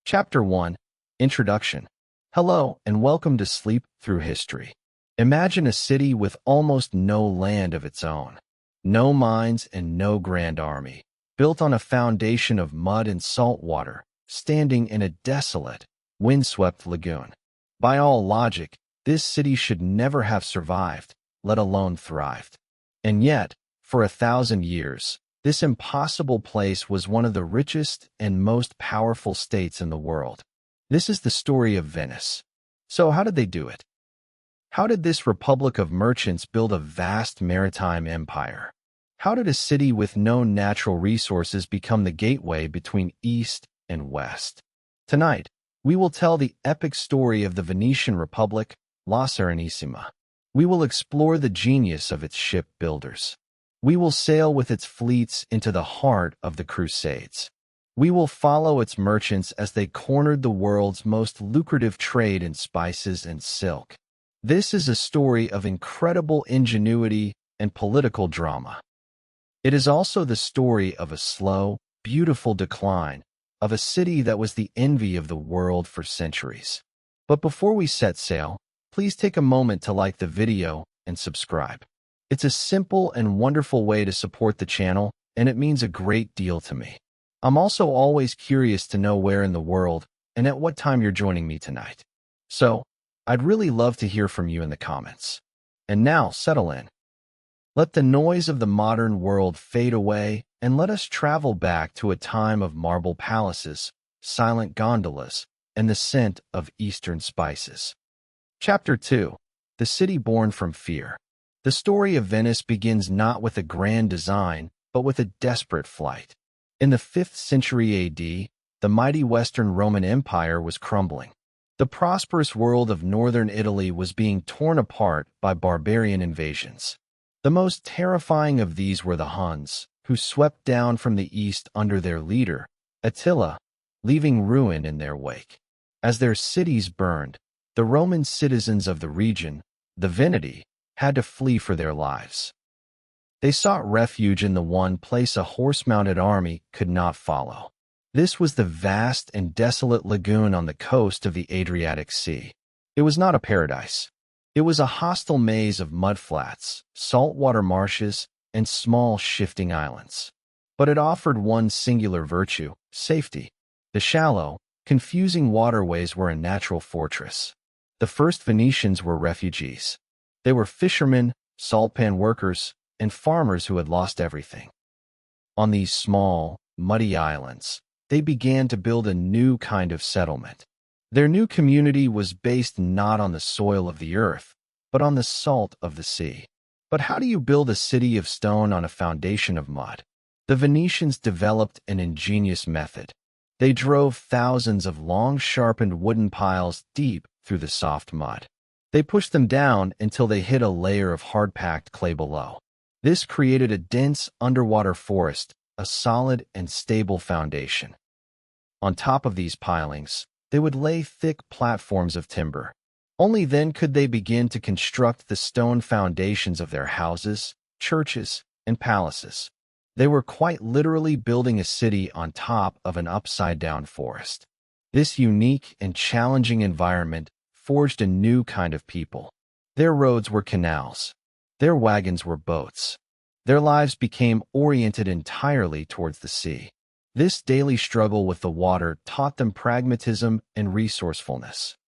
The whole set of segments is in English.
Chapter 1 Introduction. Hello, and welcome to Sleep Through History. Imagine a city with almost no land of its own, no mines and no grand army, built on a foundation of mud and salt water, standing in a desolate, windswept lagoon. By all logic, this city should never have survived, let alone thrived. And yet, for 1,000 years, this impossible place was one of the richest and most powerful states in the world. This is the story of Venice. So how did they do it? How did this republic of merchants build a vast maritime empire? How did a city with no natural resources become the gateway between East and West? Tonight, we will tell the epic story of the Venetian Republic, La Serenissima. We will explore the genius of its shipbuilders. We will sail with its fleets into the heart of the Crusades. We will follow its merchants as they cornered the world's most lucrative trade in spices and silk. This is a story of incredible ingenuity and political drama. It is also the story of a slow, beautiful decline of a city that was the envy of the world for centuries. But before we set sail, please take a moment to like the video and subscribe. It's a simple and wonderful way to support the channel, and it means a great deal to me. I'm also always curious to know where in the world and at what time you're joining me tonight. So, I'd really love to hear from you in the comments. And now, settle in. Let the noise of the modern world fade away, and let us travel back to a time of marble palaces, silent gondolas, and the scent of Eastern spices. Chapter 2. The City Born from Fear. The story of Venice begins not with a grand design, but with a desperate flight. In the 5th century AD, the mighty Western Roman Empire was crumbling. The prosperous world of northern Italy was being torn apart by barbarian invasions. The most terrifying of these were the Huns, who swept down from the east under their leader, Attila, leaving ruin in their wake. As their cities burned, the Roman citizens of the region, the Veneti, had to flee for their lives. They sought refuge in the one place a horse-mounted army could not follow. This was the vast and desolate lagoon on the coast of the Adriatic Sea. It was not a paradise. It was a hostile maze of mudflats, saltwater marshes, and small shifting islands. But it offered one singular virtue: safety. The shallow, confusing waterways were a natural fortress. The first Venetians were refugees. They were fishermen, saltpan workers, and farmers who had lost everything. On these small, muddy islands, they began to build a new kind of settlement. Their new community was based not on the soil of the earth, but on the salt of the sea. But how do you build a city of stone on a foundation of mud? The Venetians developed an ingenious method. They drove thousands of long, sharpened wooden piles deep through the soft mud. They pushed them down until they hit a layer of hard-packed clay below. This created a dense underwater forest, a solid and stable foundation. On top of these pilings, they would lay thick platforms of timber. Only then could they begin to construct the stone foundations of their houses, churches, and palaces. They were quite literally building a city on top of an upside-down forest. This unique and challenging environment forged a new kind of people. Their roads were canals. Their wagons were boats. Their lives became oriented entirely towards the sea. This daily struggle with the water taught them pragmatism and resourcefulness.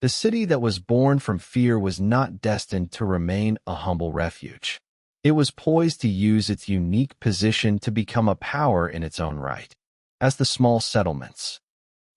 The city that was born from fear was not destined to remain a humble refuge. It was poised to use its unique position to become a power in its own right. As the small settlements.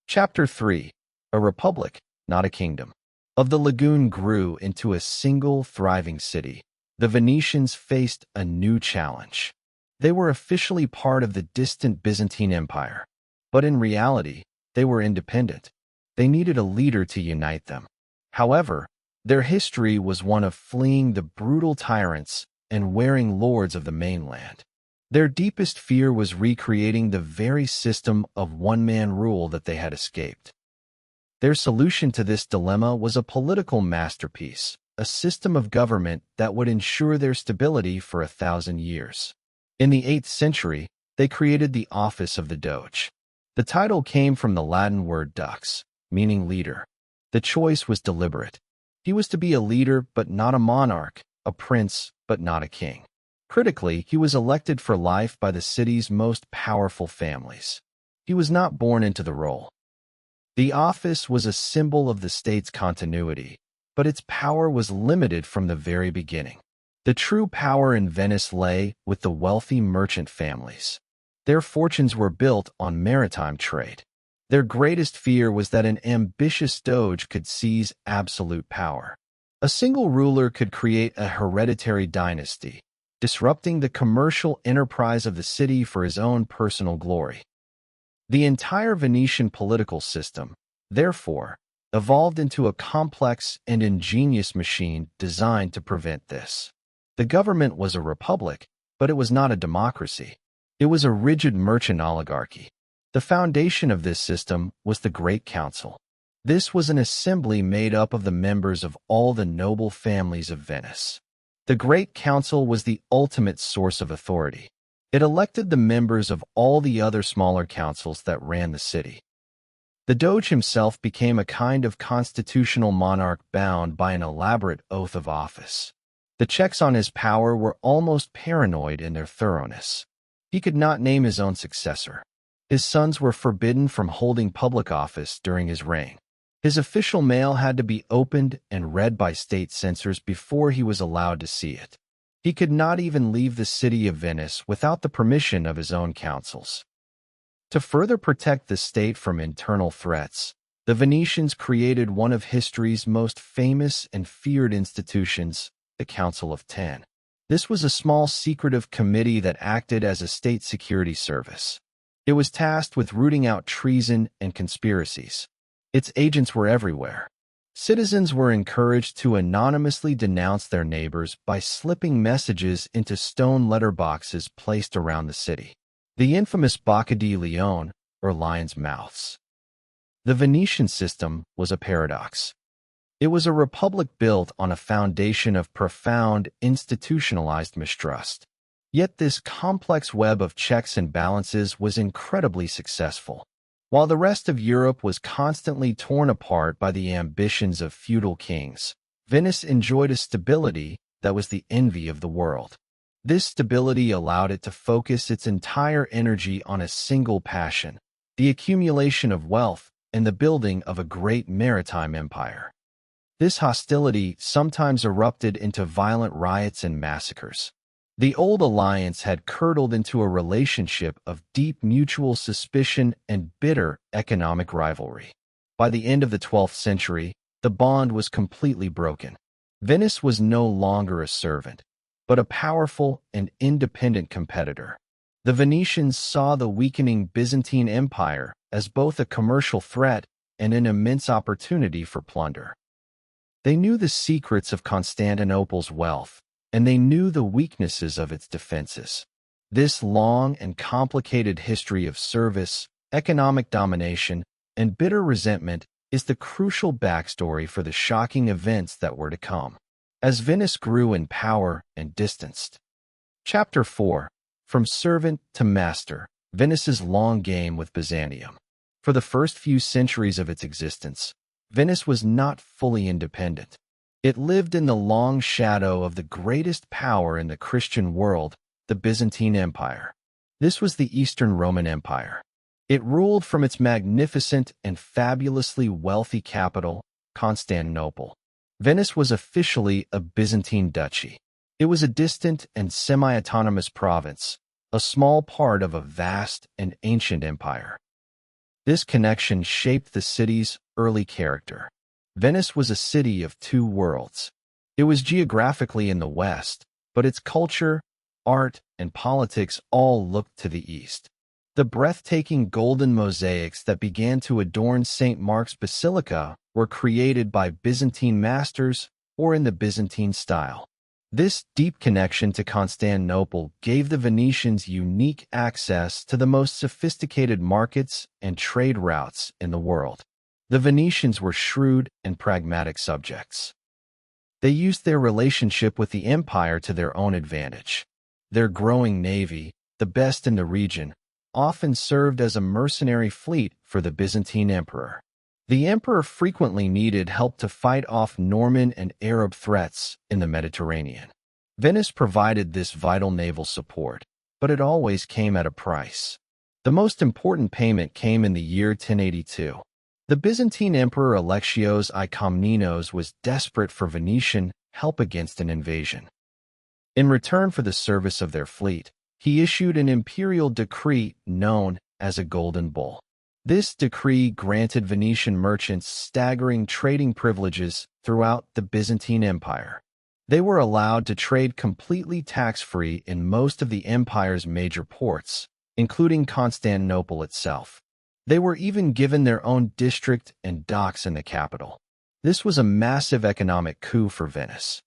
Chapter 3. A republic, not a kingdom. Of the lagoon grew into a single thriving city. The Venetians faced a new challenge. They were officially part of the distant Byzantine Empire, but in reality, they were independent. They needed a leader to unite them. However, their history was one of fleeing the brutal tyrants and wearing lords of the mainland. Their deepest fear was recreating the very system of one-man rule that they had escaped. Their solution to this dilemma was a political masterpiece, a system of government that would ensure their stability for 1,000 years. In the 8th century, they created the office of the Doge. The title came from the Latin word dux, meaning leader. The choice was deliberate. He was to be a leader, but not a monarch, a prince, but not a king. Critically, he was elected for life by the city's most powerful families. He was not born into the role. The office was a symbol of the state's continuity, but its power was limited from the very beginning. The true power in Venice lay with the wealthy merchant families. Their fortunes were built on maritime trade. Their greatest fear was that an ambitious Doge could seize absolute power. A single ruler could create a hereditary dynasty, disrupting the commercial enterprise of the city for his own personal glory. The entire Venetian political system, therefore, evolved into a complex and ingenious machine designed to prevent this. The government was a republic, but it was not a democracy. It was a rigid merchant oligarchy. The foundation of this system was the Great Council. This was an assembly made up of the members of all the noble families of Venice. The Great Council was the ultimate source of authority. It elected the members of all the other smaller councils that ran the city. The Doge himself became a kind of constitutional monarch bound by an elaborate oath of office. The checks on his power were almost paranoid in their thoroughness. He could not name his own successor. His sons were forbidden from holding public office during his reign. His official mail had to be opened and read by state censors before he was allowed to see it. He could not even leave the city of Venice without the permission of his own councils. To further protect the state from internal threats, the Venetians created one of history's most famous and feared institutions, the Council of Ten. This was a small secretive committee that acted as a state security service. It was tasked with rooting out treason and conspiracies. Its agents were everywhere. Citizens were encouraged to anonymously denounce their neighbors by slipping messages into stone letter boxes placed around the city. The infamous Bocca di Leone, or lion's mouths. The Venetian system was a paradox. It was a republic built on a foundation of profound, institutionalized mistrust. Yet this complex web of checks and balances was incredibly successful. While the rest of Europe was constantly torn apart by the ambitions of feudal kings, Venice enjoyed a stability that was the envy of the world. This stability allowed it to focus its entire energy on a single passion, the accumulation of wealth and the building of a great maritime empire. This hostility sometimes erupted into violent riots and massacres. The old alliance had curdled into a relationship of deep mutual suspicion and bitter economic rivalry. By the end of the 12th century, the bond was completely broken. Venice was no longer a servant, but a powerful and independent competitor. The Venetians saw the weakening Byzantine Empire as both a commercial threat and an immense opportunity for plunder. They knew the secrets of Constantinople's wealth, and they knew the weaknesses of its defenses. This long and complicated history of service, economic domination, and bitter resentment is the crucial backstory for the shocking events that were to come, as Venice grew in power and distanced. Chapter 4. From Servant to Master, Venice's Long Game with Byzantium. For the first few centuries of its existence, Venice was not fully independent. It lived in the long shadow of the greatest power in the Christian world, the Byzantine Empire. This was the Eastern Roman Empire. It ruled from its magnificent and fabulously wealthy capital, Constantinople. Venice was officially a Byzantine duchy. It was a distant and semi-autonomous province, a small part of a vast and ancient empire. This connection shaped the city's early character. Venice was a city of two worlds. It was geographically in the west, but its culture, art, and politics all looked to the east. The breathtaking golden mosaics that began to adorn St. Mark's Basilica were created by Byzantine masters or in the Byzantine style. This deep connection to Constantinople gave the Venetians unique access to the most sophisticated markets and trade routes in the world. The Venetians were shrewd and pragmatic subjects. They used their relationship with the empire to their own advantage. Their growing navy, the best in the region, often served as a mercenary fleet for the Byzantine emperor. The emperor frequently needed help to fight off Norman and Arab threats in the Mediterranean. Venice provided this vital naval support, but it always came at a price. The most important payment came in the year 1082. The Byzantine Emperor Alexios I Komnenos was desperate for Venetian help against an invasion. In return for the service of their fleet, he issued an imperial decree known as a Golden Bull. This decree granted Venetian merchants staggering trading privileges throughout the Byzantine Empire. They were allowed to trade completely tax-free in most of the empire's major ports, including Constantinople itself. They were even given their own district and docks in the capital. This was a massive economic coup for Venice.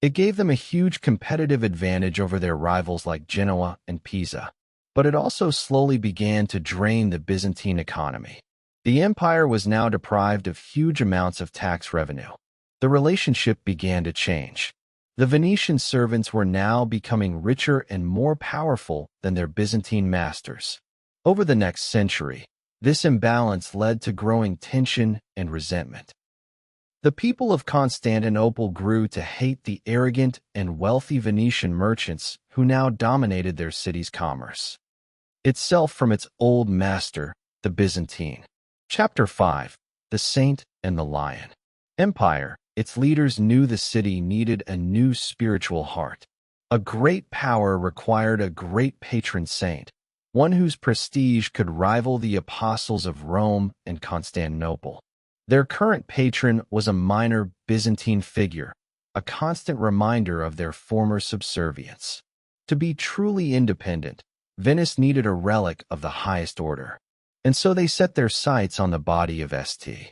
It gave them a huge competitive advantage over their rivals like Genoa and Pisa, but it also slowly began to drain the Byzantine economy. The empire was now deprived of huge amounts of tax revenue. The relationship began to change. The Venetian servants were now becoming richer and more powerful than their Byzantine masters. Over the next century, this imbalance led to growing tension and resentment. The people of Constantinople grew to hate the arrogant and wealthy Venetian merchants who now dominated their city's commerce itself from its old master, the Byzantine. Chapter 5. The Saint and the Lion. Empire. Its leaders knew the city needed a new spiritual heart. A great power required a great patron saint, one whose prestige could rival the apostles of Rome and Constantinople. Their current patron was a minor Byzantine figure, a constant reminder of their former subservience. To be truly independent, Venice needed a relic of the highest order, and so they set their sights on the body of St.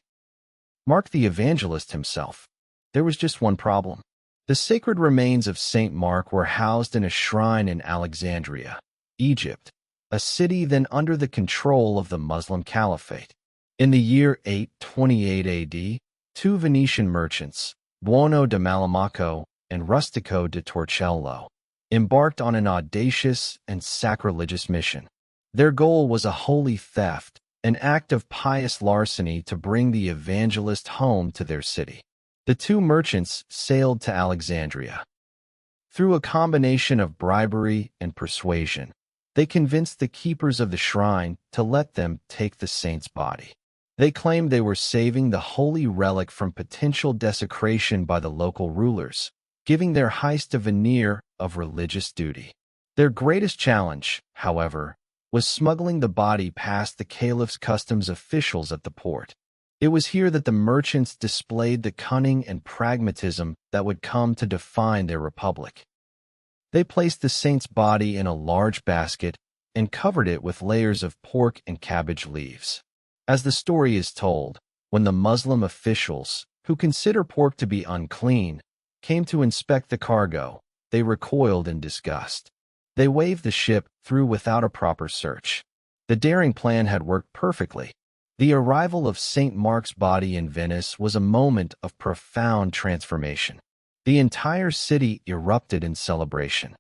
Mark the Evangelist himself. There was just one problem. The sacred remains of St. Mark were housed in a shrine in Alexandria, Egypt, a city then under the control of the Muslim Caliphate. In the year 828 AD, two Venetian merchants, Buono de Malamaco and Rustico de Torcello, embarked on an audacious and sacrilegious mission. Their goal was a holy theft, an act of pious larceny to bring the evangelist home to their city. The two merchants sailed to Alexandria. Through a combination of bribery and persuasion, they convinced the keepers of the shrine to let them take the saint's body. They claimed they were saving the holy relic from potential desecration by the local rulers, giving their heist a veneer of religious duty. Their greatest challenge, however, was smuggling the body past the caliph's customs officials at the port. It was here that the merchants displayed the cunning and pragmatism that would come to define their republic. They placed the saint's body in a large basket and covered it with layers of pork and cabbage leaves. As the story is told, when the Muslim officials, who consider pork to be unclean, came to inspect the cargo, they recoiled in disgust. They waved the ship through without a proper search. The daring plan had worked perfectly. The arrival of St. Mark's body in Venice was a moment of profound transformation. The entire city erupted in celebration.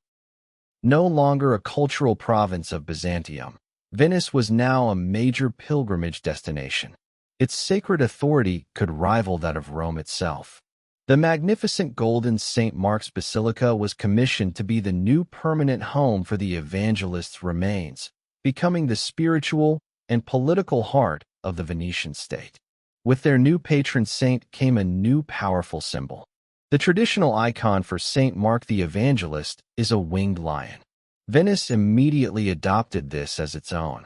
No longer a cultural province of Byzantium, Venice was now a major pilgrimage destination. Its sacred authority could rival that of Rome itself. The magnificent golden St. Mark's Basilica was commissioned to be the new permanent home for the evangelist's remains, becoming the spiritual and political heart of the Venetian state. With their new patron saint came a new powerful symbol. The traditional icon for St. Mark the Evangelist is a winged lion. Venice immediately adopted this as its own.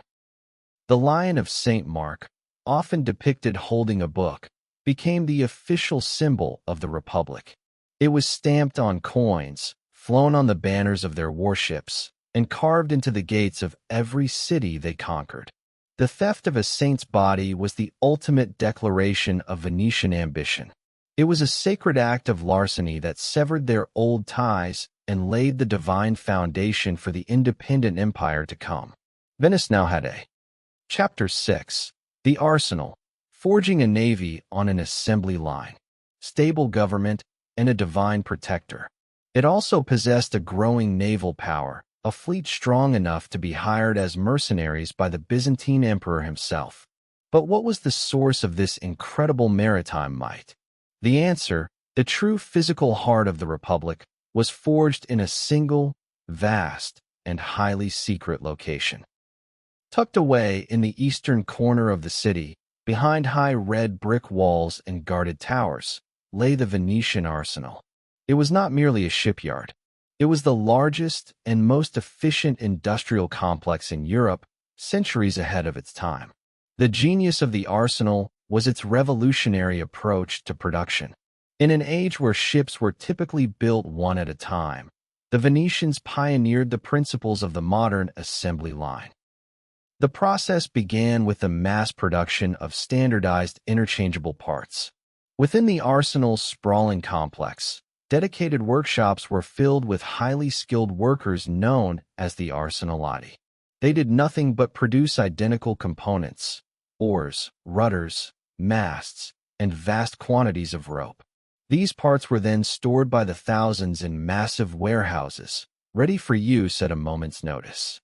The Lion of St. Mark, often depicted holding a book, became the official symbol of the Republic. It was stamped on coins, flown on the banners of their warships, and carved into the gates of every city they conquered. The theft of a saint's body was the ultimate declaration of Venetian ambition. It was a sacred act of larceny that severed their old ties and laid the divine foundation for the independent empire to come. Venice now had a Chapter 6. The Arsenal, forging a navy on an assembly line, stable government, and a divine protector. It also possessed a growing naval power, a fleet strong enough to be hired as mercenaries by the Byzantine emperor himself. But what was the source of this incredible maritime might? The answer, the true physical heart of the Republic, was forged in a single, vast, and highly secret location. Tucked away in the eastern corner of the city, behind high red brick walls and guarded towers, lay the Venetian arsenal. It was not merely a shipyard. It was the largest and most efficient industrial complex in Europe, centuries ahead of its time. The genius of the arsenal was its revolutionary approach to production. In an age where ships were typically built one at a time, the Venetians pioneered the principles of the modern assembly line. The process began with the mass production of standardized interchangeable parts. Within the arsenal's sprawling complex, dedicated workshops were filled with highly skilled workers known as the arsenalati. They did nothing but produce identical components: oars, rudders, masts, and vast quantities of rope. These parts were then stored by the thousands in massive warehouses, ready for use at a moment's notice.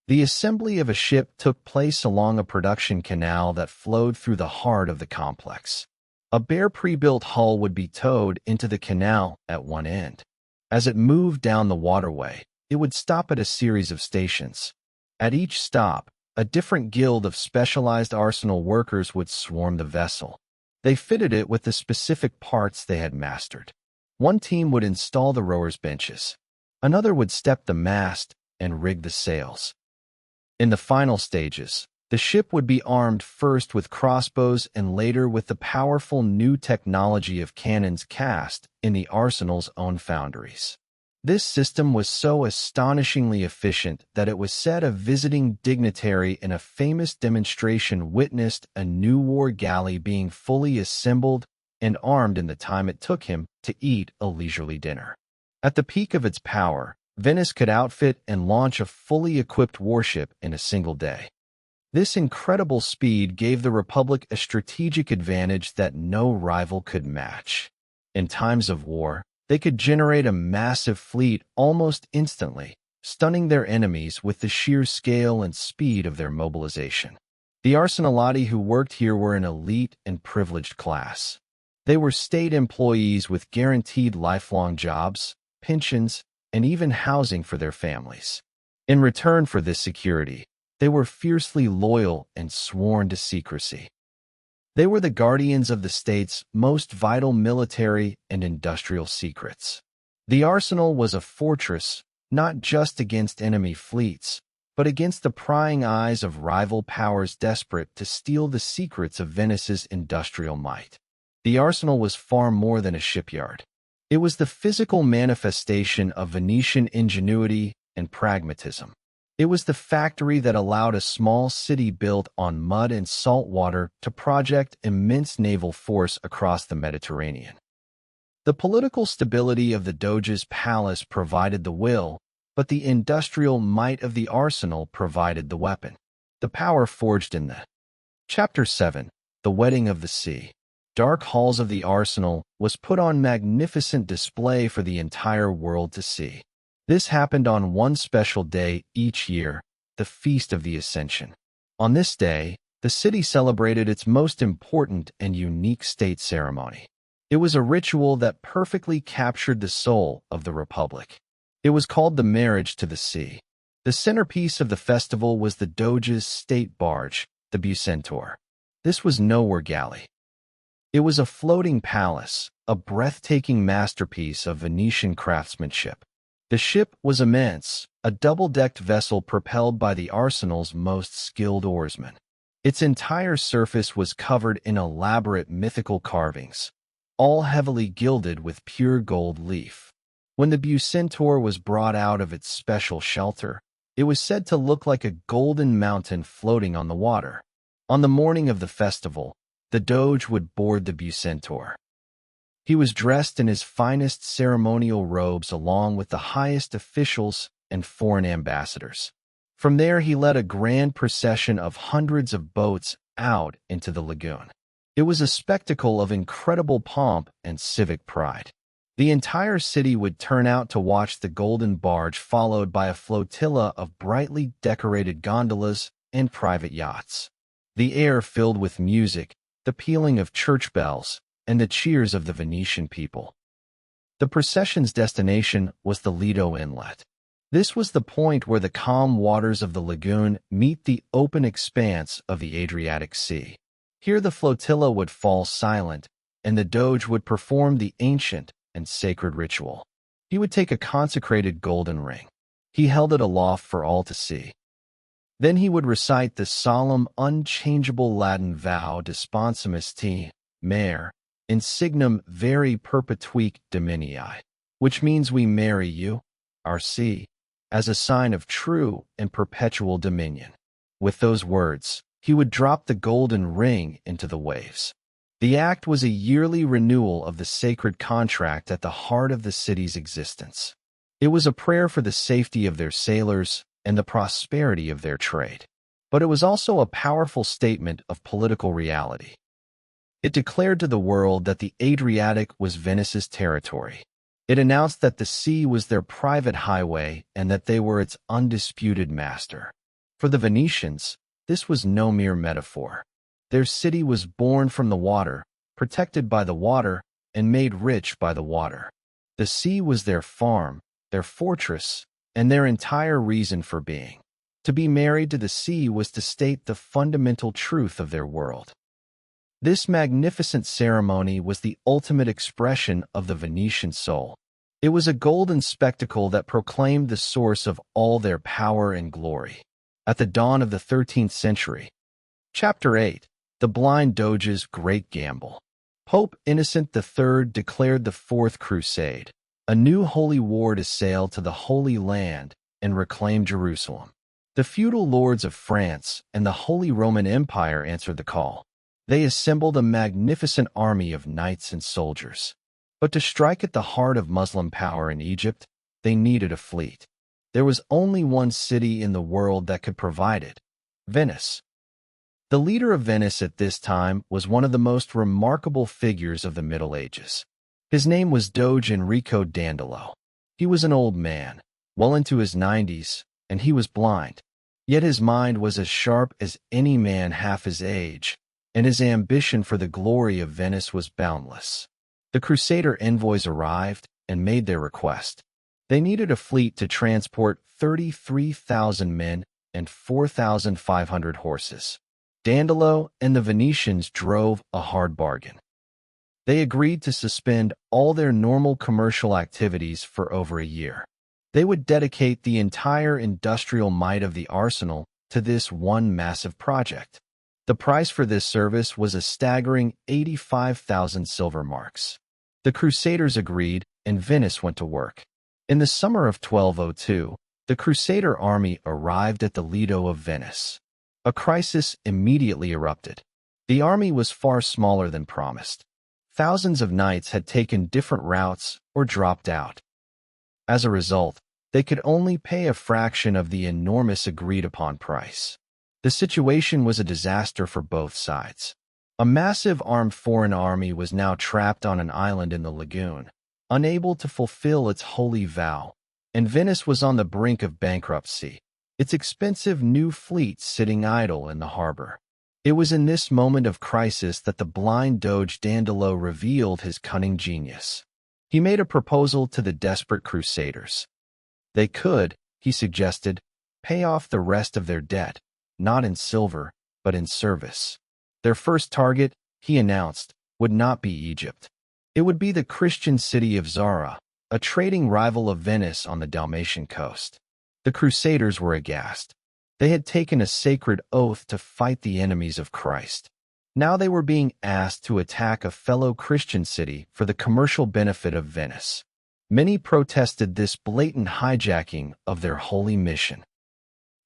The assembly of a ship took place along a production canal that flowed through the heart of the complex. A bare pre-built hull would be towed into the canal at one end. As it moved down the waterway, it would stop at a series of stations. At each stop, a different guild of specialized arsenal workers would swarm the vessel. They fitted it with the specific parts they had mastered. One team would install the rowers' benches. Another would step the mast and rig the sails. In the final stages, the ship would be armed first with crossbows and later with the powerful new technology of cannons cast in the arsenal's own foundries. This system was so astonishingly efficient that it was said a visiting dignitary in a famous demonstration witnessed a new war galley being fully assembled and armed in the time it took him to eat a leisurely dinner. At the peak of its power, Venice could outfit and launch a fully equipped warship in a single day. This incredible speed gave the Republic a strategic advantage that no rival could match. In times of war, they could generate a massive fleet almost instantly, stunning their enemies with the sheer scale and speed of their mobilization. The arsenalati who worked here were an elite and privileged class. They were state employees with guaranteed lifelong jobs, pensions, and even housing for their families. In return for this security, they were fiercely loyal and sworn to secrecy. They were the guardians of the state's most vital military and industrial secrets. The arsenal was a fortress, not just against enemy fleets, but against the prying eyes of rival powers desperate to steal the secrets of Venice's industrial might. The arsenal was far more than a shipyard. It was the physical manifestation of Venetian ingenuity and pragmatism. It was the factory that allowed a small city built on mud and salt water to project immense naval force across the Mediterranean. The political stability of the Doge's palace provided the will, but the industrial might of the arsenal provided the weapon. The power forged in the Chapter 7, The Wedding of the Sea. Dark halls of the arsenal was put on magnificent display for the entire world to see. This happened on one special day each year, the Feast of the Ascension. On this day, the city celebrated its most important and unique state ceremony. It was a ritual that perfectly captured the soul of the Republic. It was called the Marriage to the Sea. The centerpiece of the festival was the Doge's state barge, the Bucentaur. This was no war galley. It was a floating palace, a breathtaking masterpiece of Venetian craftsmanship. The ship was immense, a double-decked vessel propelled by the arsenal's most skilled oarsmen. Its entire surface was covered in elaborate mythical carvings, all heavily gilded with pure gold leaf. When the Bucentaur was brought out of its special shelter, it was said to look like a golden mountain floating on the water. On the morning of the festival, the Doge would board the Bucentaur. He was dressed in his finest ceremonial robes along with the highest officials and foreign ambassadors. From there he led a grand procession of hundreds of boats out into the lagoon. It was a spectacle of incredible pomp and civic pride. The entire city would turn out to watch the golden barge, followed by a flotilla of brightly decorated gondolas and private yachts. The air filled with music, the pealing of church bells, and the cheers of the Venetian people. The procession's destination was the Lido Inlet. This was the point where the calm waters of the lagoon meet the open expanse of the Adriatic Sea. Here the flotilla would fall silent, and the Doge would perform the ancient and sacred ritual. He would take a consecrated golden ring. He held it aloft for all to see. Then he would recite the solemn, unchangeable Latin vow Desponsimus te, mare, insignum veri perpetuique dominii, which means we marry you, our sea, as a sign of true and perpetual dominion. With those words, he would drop the golden ring into the waves. The act was a yearly renewal of the sacred contract at the heart of the city's existence. It was a prayer for the safety of their sailors and the prosperity of their trade. But it was also a powerful statement of political reality. It declared to the world that the Adriatic was Venice's territory. It announced that the sea was their private highway and that they were its undisputed master. For the Venetians, this was no mere metaphor. Their city was born from the water, protected by the water, and made rich by the water. The sea was their farm, their fortress, and their entire reason for being. To be married to the sea was to state the fundamental truth of their world. This magnificent ceremony was the ultimate expression of the Venetian soul. It was a golden spectacle that proclaimed the source of all their power and glory. At the dawn of the 13th century, Chapter 8, The Blind Doge's Great Gamble. Pope Innocent III declared the Fourth Crusade, a new holy war to sail to the Holy Land and reclaim Jerusalem. The feudal lords of France and the Holy Roman Empire answered the call. They assembled a magnificent army of knights and soldiers. But to strike at the heart of Muslim power in Egypt, they needed a fleet. There was only one city in the world that could provide it: Venice. The leader of Venice at this time was one of the most remarkable figures of the Middle Ages. His name was Doge Enrico Dandolo. He was an old man, well into his 90s, and he was blind. Yet his mind was as sharp as any man half his age, and his ambition for the glory of Venice was boundless. The Crusader envoys arrived and made their request. They needed a fleet to transport 33,000 men and 4,500 horses. Dandolo and the Venetians drove a hard bargain. They agreed to suspend all their normal commercial activities for over a year. They would dedicate the entire industrial might of the arsenal to this one massive project. The price for this service was a staggering 85,000 silver marks. The Crusaders agreed, and Venice went to work. In the summer of 1202, the Crusader army arrived at the Lido of Venice. A crisis immediately erupted. The army was far smaller than promised. Thousands of knights had taken different routes or dropped out. As a result, they could only pay a fraction of the enormous agreed-upon price. The situation was a disaster for both sides. A massive armed foreign army was now trapped on an island in the lagoon, unable to fulfill its holy vow, and Venice was on the brink of bankruptcy, its expensive new fleet sitting idle in the harbor. It was in this moment of crisis that the blind Doge Dandolo revealed his cunning genius. He made a proposal to the desperate Crusaders. They could, he suggested, pay off the rest of their debt, not in silver, but in service. Their first target, he announced, would not be Egypt. It would be the Christian city of Zara, a trading rival of Venice on the Dalmatian coast. The Crusaders were aghast. They had taken a sacred oath to fight the enemies of Christ. Now they were being asked to attack a fellow Christian city for the commercial benefit of Venice. Many protested this blatant hijacking of their holy mission.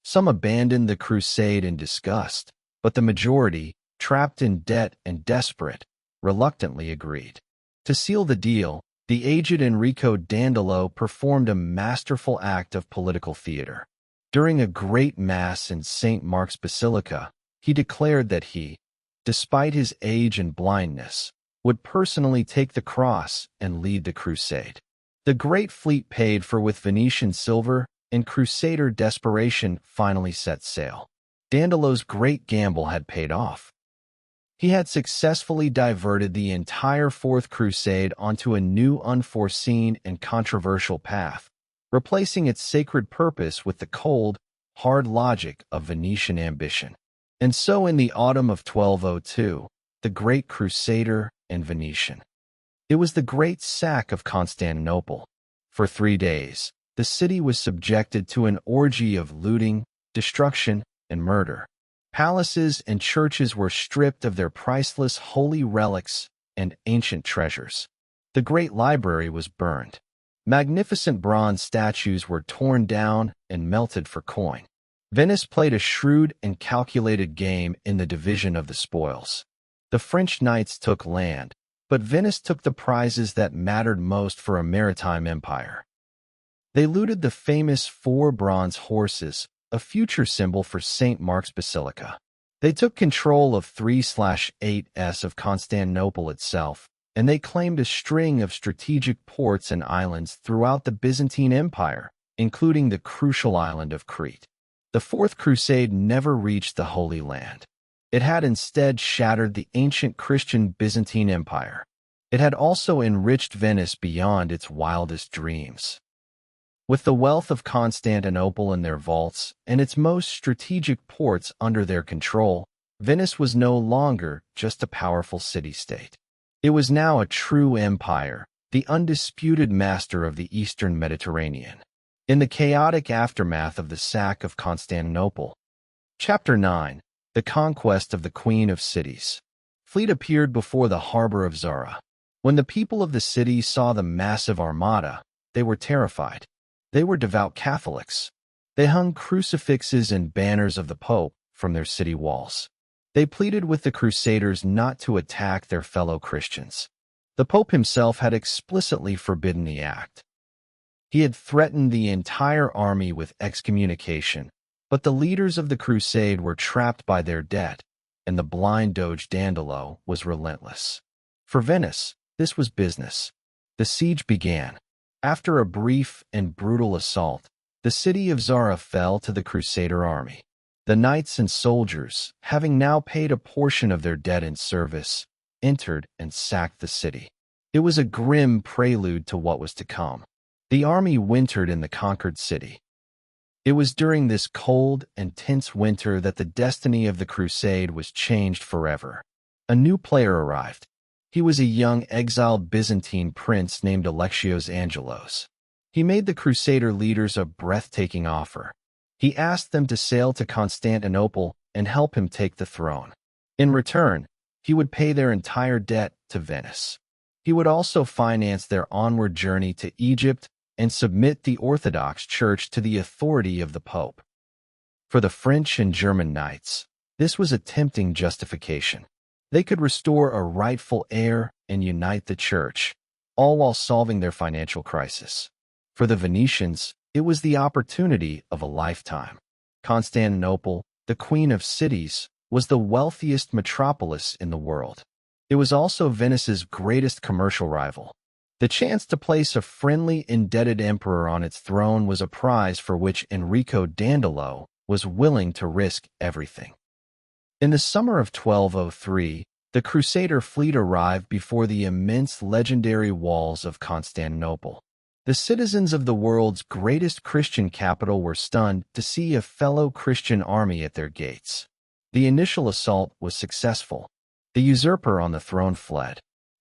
Some abandoned the crusade in disgust, but the majority, trapped in debt and desperate, reluctantly agreed. To seal the deal, the aged Enrico Dandolo performed a masterful act of political theater. During a great mass in St. Mark's Basilica, he declared that he, despite his age and blindness, would personally take the cross and lead the crusade. The great fleet paid for with Venetian silver, and crusader desperation finally set sail. Dandelo's great gamble had paid off. He had successfully diverted the entire Fourth Crusade onto a new, unforeseen, and controversial path, replacing its sacred purpose with the cold, hard logic of Venetian ambition. And so in the autumn of 1202, the great crusader and Venetian. It was the great sack of Constantinople. For 3 days, the city was subjected to an orgy of looting, destruction, and murder. Palaces and churches were stripped of their priceless holy relics and ancient treasures. The great library was burned. Magnificent bronze statues were torn down and melted for coin. Venice played a shrewd and calculated game in the division of the spoils. The French knights took land, but Venice took the prizes that mattered most for a maritime empire. They looted the famous 4 bronze horses, a future symbol for St. Mark's Basilica. They took control of 3/8s of Constantinople itself, and they claimed a string of strategic ports and islands throughout the Byzantine Empire, including the crucial island of Crete. The Fourth Crusade never reached the Holy Land. It had instead shattered the ancient Christian Byzantine Empire. It had also enriched Venice beyond its wildest dreams. With the wealth of Constantinople in their vaults and its most strategic ports under their control, Venice was no longer just a powerful city-state. It was now a true empire, the undisputed master of the Eastern Mediterranean. In the chaotic aftermath of the sack of Constantinople. Chapter 9. The Conquest of the Queen of Cities. Fleet appeared before the harbor of Zara. When the people of the city saw the massive armada, they were terrified. They were devout Catholics. They hung crucifixes and banners of the Pope from their city walls. They pleaded with the Crusaders not to attack their fellow Christians. The Pope himself had explicitly forbidden the act. He had threatened the entire army with excommunication, but the leaders of the crusade were trapped by their debt, and the blind Doge Dandolo was relentless. For Venice, this was business. The siege began. After a brief and brutal assault, the city of Zara fell to the Crusader army. The knights and soldiers, having now paid a portion of their debt in service, entered and sacked the city. It was a grim prelude to what was to come. The army wintered in the conquered city. It was during this cold and tense winter that the destiny of the crusade was changed forever. A new player arrived. He was a young exiled Byzantine prince named Alexios Angelos. He made the crusader leaders a breathtaking offer. He asked them to sail to Constantinople and help him take the throne. In return, he would pay their entire debt to Venice. He would also finance their onward journey to Egypt and submit the Orthodox Church to the authority of the Pope. For the French and German knights, this was a tempting justification. They could restore a rightful heir and unite the Church, all while solving their financial crisis. For the Venetians, it was the opportunity of a lifetime. Constantinople, the Queen of Cities, was the wealthiest metropolis in the world. It was also Venice's greatest commercial rival. The chance to place a friendly, indebted emperor on its throne was a prize for which Enrico Dandolo was willing to risk everything. In the summer of 1203, the Crusader fleet arrived before the immense legendary walls of Constantinople. The citizens of the world's greatest Christian capital were stunned to see a fellow Christian army at their gates. The initial assault was successful. The usurper on the throne fled.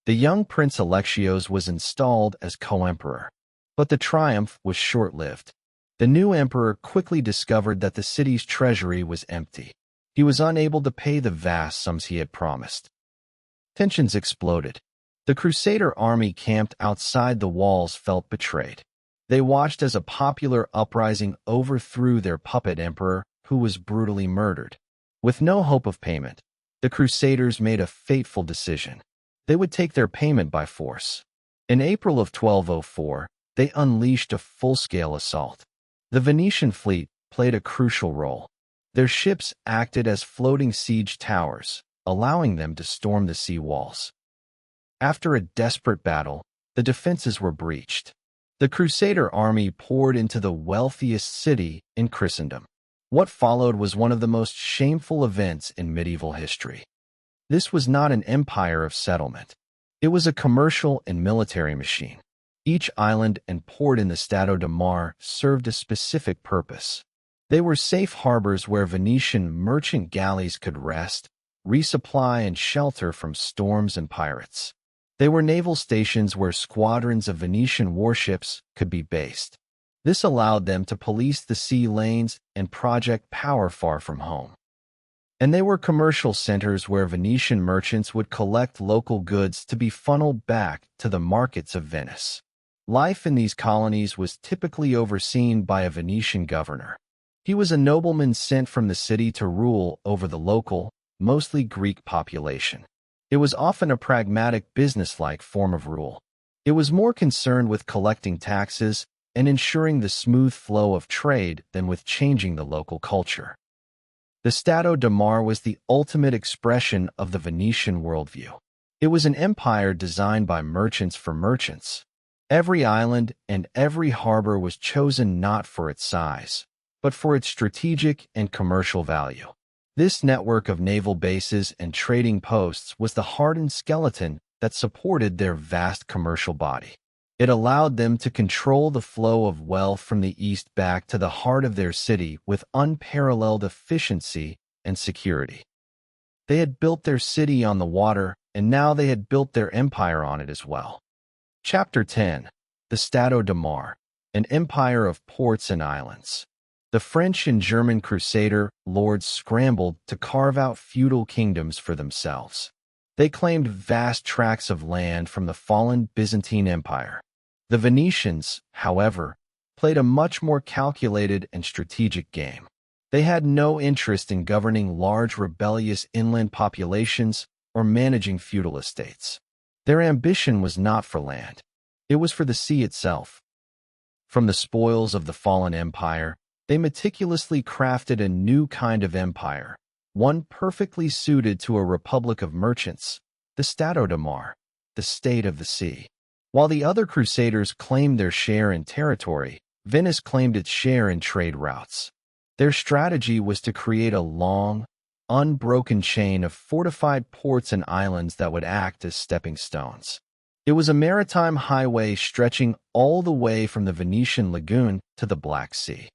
The young Prince Alexios was installed as co-emperor. But the triumph was short-lived. The new emperor quickly discovered that the city's treasury was empty. He was unable to pay the vast sums he had promised. Tensions exploded. The Crusader army camped outside the walls felt betrayed. They watched as a popular uprising overthrew their puppet emperor, who was brutally murdered. With no hope of payment, the Crusaders made a fateful decision. They would take their payment by force. In April of 1204, they unleashed a full-scale assault. The Venetian fleet played a crucial role. Their ships acted as floating siege towers, allowing them to storm the sea walls. After a desperate battle, the defenses were breached. The Crusader army poured into the wealthiest city in Christendom. What followed was one of the most shameful events in medieval history. This was not an empire of settlement. It was a commercial and military machine. Each island and port in the Stato de Mar served a specific purpose. They were safe harbors where Venetian merchant galleys could rest, resupply, and shelter from storms and pirates. They were naval stations where squadrons of Venetian warships could be based. This allowed them to police the sea lanes and project power far from home. And they were commercial centers where Venetian merchants would collect local goods to be funneled back to the markets of Venice. Life in these colonies was typically overseen by a Venetian governor. He was a nobleman sent from the city to rule over the local, mostly Greek population. It was often a pragmatic, businesslike form of rule. It was more concerned with collecting taxes and ensuring the smooth flow of trade than with changing the local culture. The Stato de Mar was the ultimate expression of the Venetian worldview. It was an empire designed by merchants for merchants. Every island and every harbor was chosen not for its size, but for its strategic and commercial value. This network of naval bases and trading posts was the hardened skeleton that supported their vast commercial body. It allowed them to control the flow of wealth from the east back to the heart of their city with unparalleled efficiency and security. They had built their city on the water, and now they had built their empire on it as well. Chapter 10. The Stato de Mar, an empire of ports and islands. The French and German Crusader lords scrambled to carve out feudal kingdoms for themselves. They claimed vast tracts of land from the fallen Byzantine Empire. The Venetians, however, played a much more calculated and strategic game. They had no interest in governing large rebellious inland populations or managing feudal estates. Their ambition was not for land. It was for the sea itself. From the spoils of the fallen empire, they meticulously crafted a new kind of empire, one perfectly suited to a republic of merchants, the Stato de Mar, the state of the sea. While the other crusaders claimed their share in territory, Venice claimed its share in trade routes. Their strategy was to create a long, unbroken chain of fortified ports and islands that would act as stepping stones. It was a maritime highway stretching all the way from the Venetian lagoon to the Black Sea.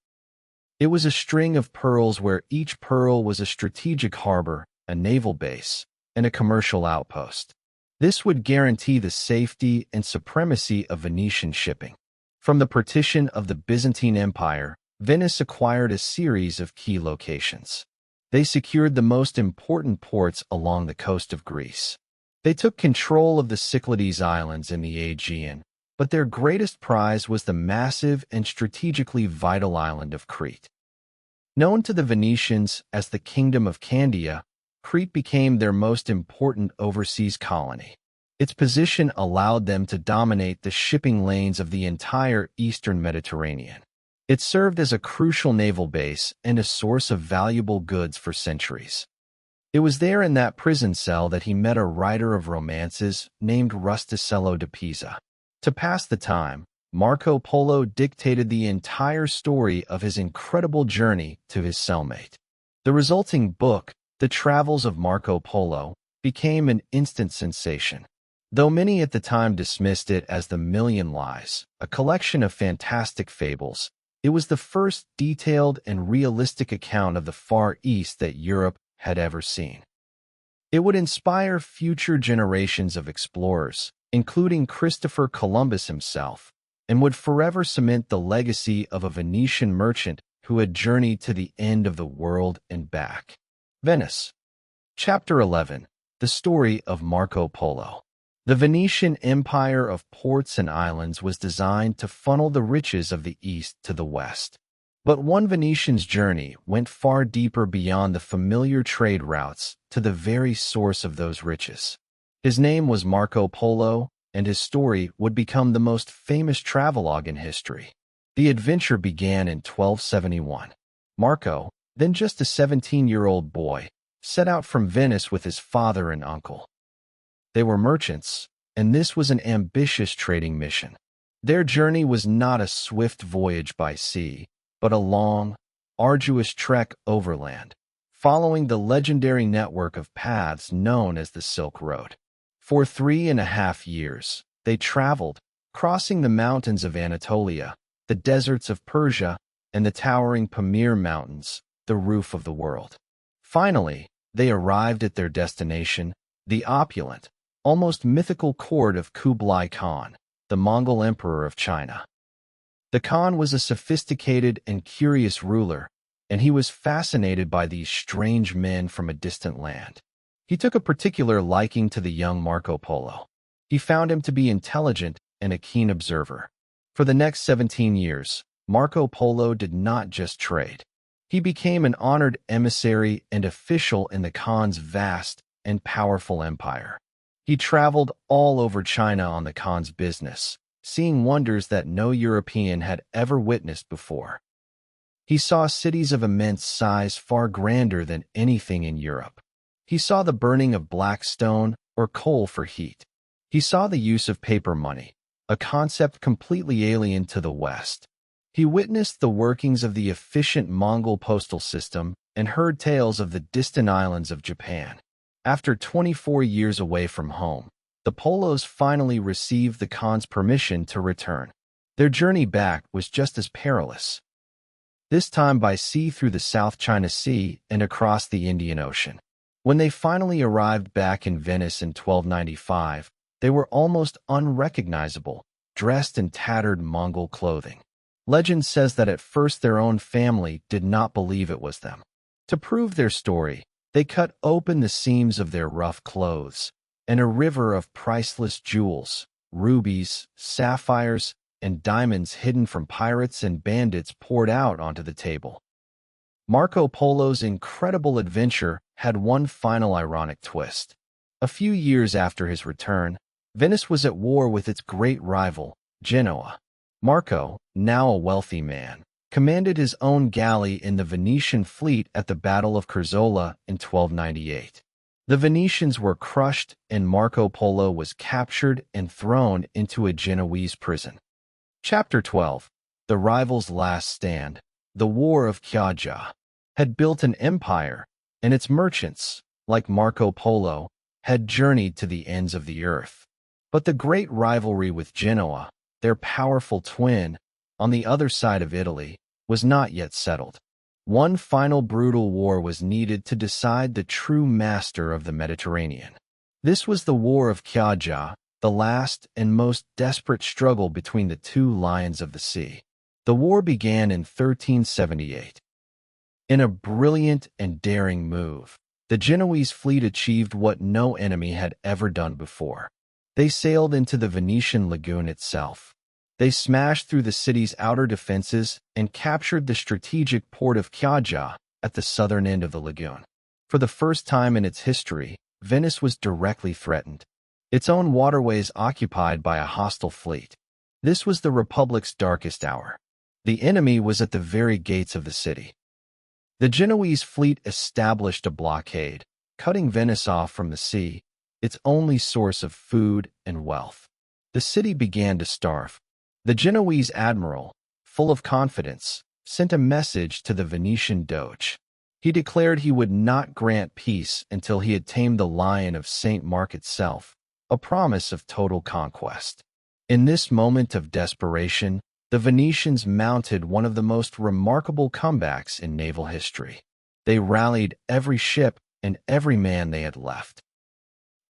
It was a string of pearls where each pearl was a strategic harbor, a naval base, and a commercial outpost. This would guarantee the safety and supremacy of Venetian shipping. From the partition of the Byzantine Empire, Venice acquired a series of key locations. They secured the most important ports along the coast of Greece. They took control of the Cyclades Islands in the Aegean, but their greatest prize was the massive and strategically vital island of Crete. Known to the Venetians as the Kingdom of Candia, Crete became their most important overseas colony. Its position allowed them to dominate the shipping lanes of the entire eastern Mediterranean. It served as a crucial naval base and a source of valuable goods for centuries. It was there in that prison cell that he met a writer of romances named Rustichello de Pisa. To pass the time, Marco Polo dictated the entire story of his incredible journey to his cellmate. The resulting book, The Travels of Marco Polo, became an instant sensation. Though many at the time dismissed it as the Million Lies, a collection of fantastic fables, it was the first detailed and realistic account of the Far East that Europe had ever seen. It would inspire future generations of explorers, including Christopher Columbus himself, and would forever cement the legacy of a Venetian merchant who had journeyed to the end of the world and back. Venice. Chapter 11. The Story of Marco Polo. The Venetian empire of ports and islands was designed to funnel the riches of the East to the West. But one Venetian's journey went far deeper beyond the familiar trade routes to the very source of those riches. His name was Marco Polo, and his story would become the most famous travelogue in history. The adventure began in 1271. Marco, then just a 17-year-old boy, set out from Venice with his father and uncle. They were merchants, and this was an ambitious trading mission. Their journey was not a swift voyage by sea, but a long, arduous trek overland, following the legendary network of paths known as the Silk Road. For 3.5 years, they traveled, crossing the mountains of Anatolia, the deserts of Persia, and the towering Pamir Mountains, the roof of the world. Finally, they arrived at their destination, the opulent, almost mythical court of Kublai Khan, the Mongol Emperor of China. The Khan was a sophisticated and curious ruler, and he was fascinated by these strange men from a distant land. He took a particular liking to the young Marco Polo. He found him to be intelligent and a keen observer. For the next 17 years, Marco Polo did not just trade. He became an honored emissary and official in the Khan's vast and powerful empire. He traveled all over China on the Khan's business, seeing wonders that no European had ever witnessed before. He saw cities of immense size far grander than anything in Europe. He saw the burning of black stone or coal for heat. He saw the use of paper money, a concept completely alien to the West. He witnessed the workings of the efficient Mongol postal system and heard tales of the distant islands of Japan. After 24 years away from home, the Polos finally received the Khan's permission to return. Their journey back was just as perilous, this time by sea through the South China Sea and across the Indian Ocean. When they finally arrived back in Venice in 1295, they were almost unrecognizable, dressed in tattered Mongol clothing. Legend says that at first their own family did not believe it was them. To prove their story, they cut open the seams of their rough clothes, and a river of priceless jewels, rubies, sapphires, and diamonds hidden from pirates and bandits poured out onto the table. Marco Polo's incredible adventure had one final ironic twist. A few years after his return, Venice was at war with its great rival, Genoa. Marco, now a wealthy man, commanded his own galley in the Venetian fleet at the Battle of Curzola in 1298. The Venetians were crushed and Marco Polo was captured and thrown into a Genoese prison. Chapter 12. The Rivals' Last Stand. The War of Chioggia had built an empire, and its merchants, like Marco Polo, had journeyed to the ends of the earth. But the great rivalry with Genoa, their powerful twin, on the other side of Italy, was not yet settled. One final brutal war was needed to decide the true master of the Mediterranean. This was the War of Chioggia, the last and most desperate struggle between the two lions of the sea. The war began in 1378. In a brilliant and daring move, the Genoese fleet achieved what no enemy had ever done before. They sailed into the Venetian lagoon itself. They smashed through the city's outer defenses and captured the strategic port of Chioggia at the southern end of the lagoon. For the first time in its history, Venice was directly threatened, its own waterways occupied by a hostile fleet. This was the Republic's darkest hour. The enemy was at the very gates of the city. The Genoese fleet established a blockade, cutting Venice off from the sea, its only source of food and wealth. The city began to starve. The Genoese admiral, full of confidence, sent a message to the Venetian Doge. He declared he would not grant peace until he had tamed the Lion of St. Mark itself, a promise of total conquest. In this moment of desperation, the Venetians mounted one of the most remarkable comebacks in naval history. They rallied every ship and every man they had left.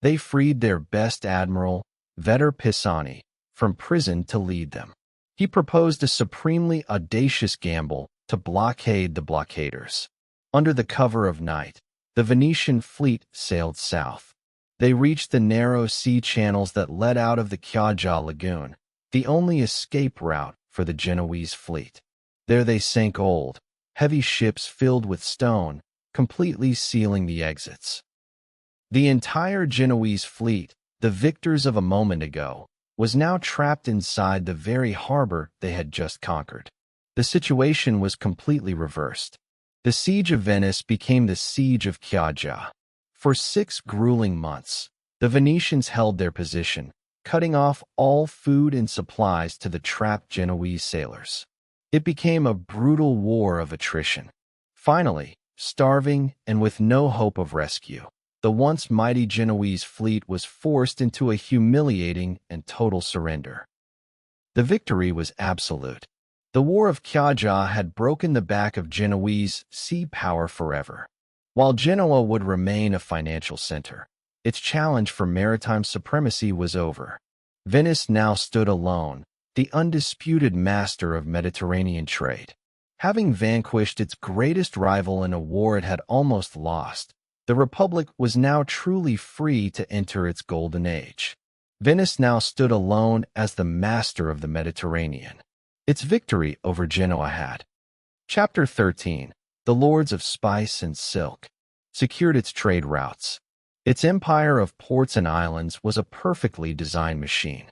They freed their best admiral, Vetter Pisani, from prison to lead them. He proposed a supremely audacious gamble to blockade the blockaders. Under the cover of night, the Venetian fleet sailed south. They reached the narrow sea channels that led out of the Chioggia lagoon, the only escape route for the Genoese fleet. There they sank old, heavy ships filled with stone, completely sealing the exits. The entire Genoese fleet, the victors of a moment ago, was now trapped inside the very harbor they had just conquered. The situation was completely reversed. The siege of Venice became the siege of Chioggia. For 6 grueling months, the Venetians held their position, cutting off all food and supplies to the trapped Genoese sailors. It became a brutal war of attrition. Finally, starving and with no hope of rescue, the once mighty Genoese fleet was forced into a humiliating and total surrender. The victory was absolute. The War of Chioggia had broken the back of Genoese sea power forever. While Genoa would remain a financial center, its challenge for maritime supremacy was over. Venice now stood alone, the undisputed master of Mediterranean trade. Having vanquished its greatest rival in a war it had almost lost, the Republic was now truly free to enter its golden age. Venice now stood alone as the master of the Mediterranean. Its victory over Genoa had. Chapter 13. The Lords of Spice and Silk secured its trade routes. Its empire of ports and islands was a perfectly designed machine.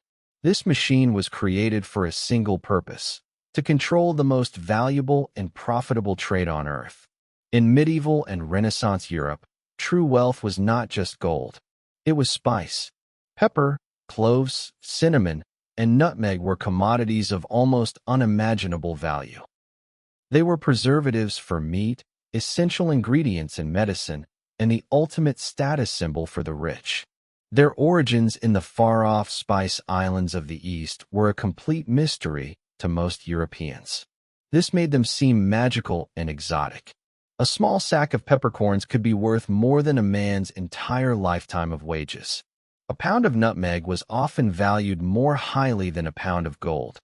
This machine was created for a single purpose: to control the most valuable and profitable trade on earth. In medieval and Renaissance Europe, true wealth was not just gold. It was spice. Pepper, cloves, cinnamon, and nutmeg were commodities of almost unimaginable value. They were preservatives for meat, essential ingredients in medicine, and the ultimate status symbol for the rich. Their origins in the far-off spice islands of the East were a complete mystery to most Europeans. This made them seem magical and exotic. A small sack of peppercorns could be worth more than a man's entire lifetime of wages. A pound of nutmeg was often valued more highly than a pound of gold.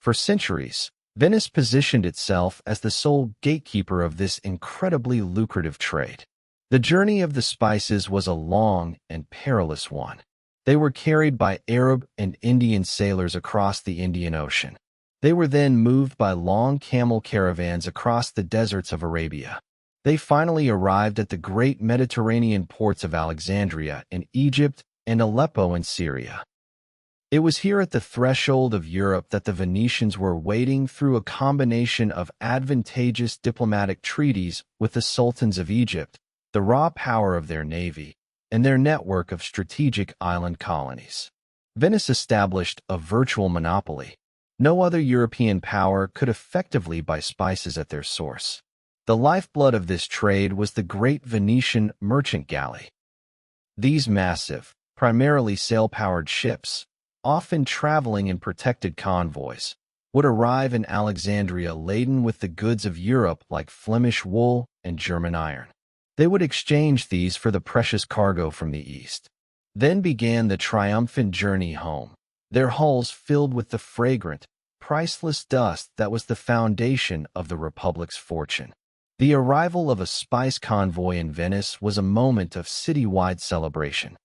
For centuries, Venice positioned itself as the sole gatekeeper of this incredibly lucrative trade. The journey of the spices was a long and perilous one. They were carried by Arab and Indian sailors across the Indian Ocean. They were then moved by long camel caravans across the deserts of Arabia. They finally arrived at the great Mediterranean ports of Alexandria in Egypt and Aleppo in Syria. It was here at the threshold of Europe that the Venetians were wading through a combination of advantageous diplomatic treaties with the sultans of Egypt, the raw power of their navy, and their network of strategic island colonies. Venice established a virtual monopoly. No other European power could effectively buy spices at their source. The lifeblood of this trade was the great Venetian merchant galley. These massive, primarily sail-powered ships, often traveling in protected convoys, would arrive in Alexandria laden with the goods of Europe like Flemish wool and German iron. They would exchange these for the precious cargo from the East. Then began the triumphant journey home, their hulls filled with the fragrant, priceless dust that was the foundation of the Republic's fortune. The arrival of a spice convoy in Venice was a moment of citywide celebration.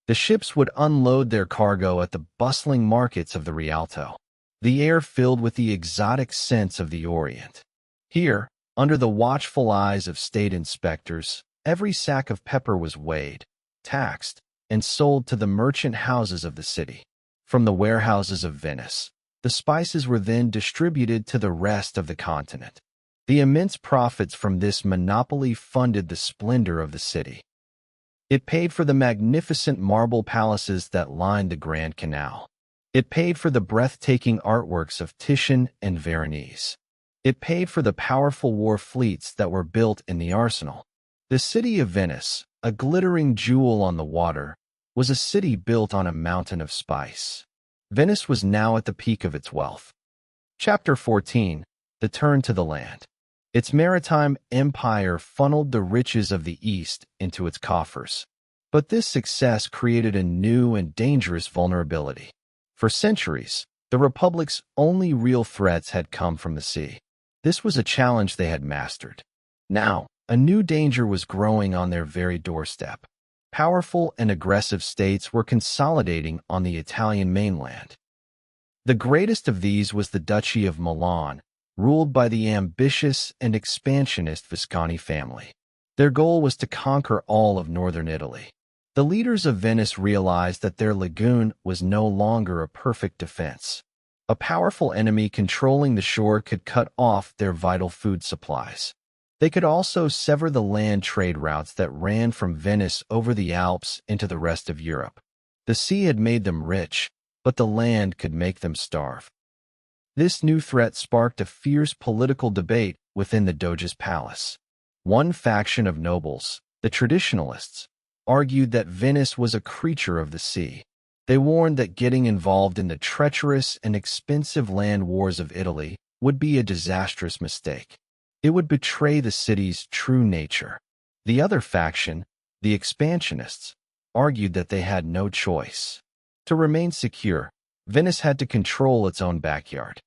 The ships would unload their cargo at the bustling markets of the Rialto, the air filled with the exotic scents of the Orient. Here, under the watchful eyes of state inspectors, every sack of pepper was weighed, taxed, and sold to the merchant houses of the city. From the warehouses of Venice, the spices were then distributed to the rest of the continent. The immense profits from this monopoly funded the splendor of the city. It paid for the magnificent marble palaces that lined the Grand Canal. It paid for the breathtaking artworks of Titian and Veronese. It paid for the powerful war fleets that were built in the arsenal. The city of Venice, a glittering jewel on the water, was a city built on a mountain of spice. Venice was now at the peak of its wealth. Chapter 14. The Turn to the Land. Its maritime empire funneled the riches of the East into its coffers. But this success created a new and dangerous vulnerability. For centuries, the Republic's only real threats had come from the sea. This was a challenge they had mastered. Now, a new danger was growing on their very doorstep. Powerful and aggressive states were consolidating on the Italian mainland. The greatest of these was the Duchy of Milan, ruled by the ambitious and expansionist Visconti family. Their goal was to conquer all of northern Italy. The leaders of Venice realized that their lagoon was no longer a perfect defense. A powerful enemy controlling the shore could cut off their vital food supplies. They could also sever the land trade routes that ran from Venice over the Alps into the rest of Europe. The sea had made them rich, but the land could make them starve. This new threat sparked a fierce political debate within the Doge's palace. One faction of nobles, the traditionalists, argued that Venice was a creature of the sea. They warned that getting involved in the treacherous and expensive land wars of Italy would be a disastrous mistake. It would betray the city's true nature. The other faction, the expansionists, argued that they had no choice. To remain secure, Venice had to control its own backyard.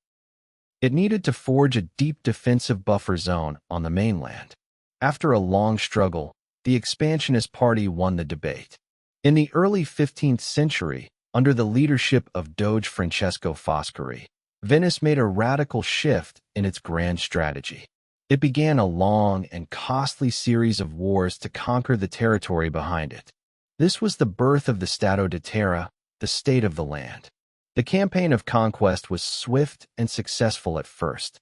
It needed to forge a deep defensive buffer zone on the mainland. After a long struggle, the expansionist party won the debate. In the early 15th century, under the leadership of Doge Francesco Foscari, Venice made a radical shift in its grand strategy. It began a long and costly series of wars to conquer the territory behind it. This was the birth of the Stato di Terra, the state of the land. The campaign of conquest was swift and successful at first.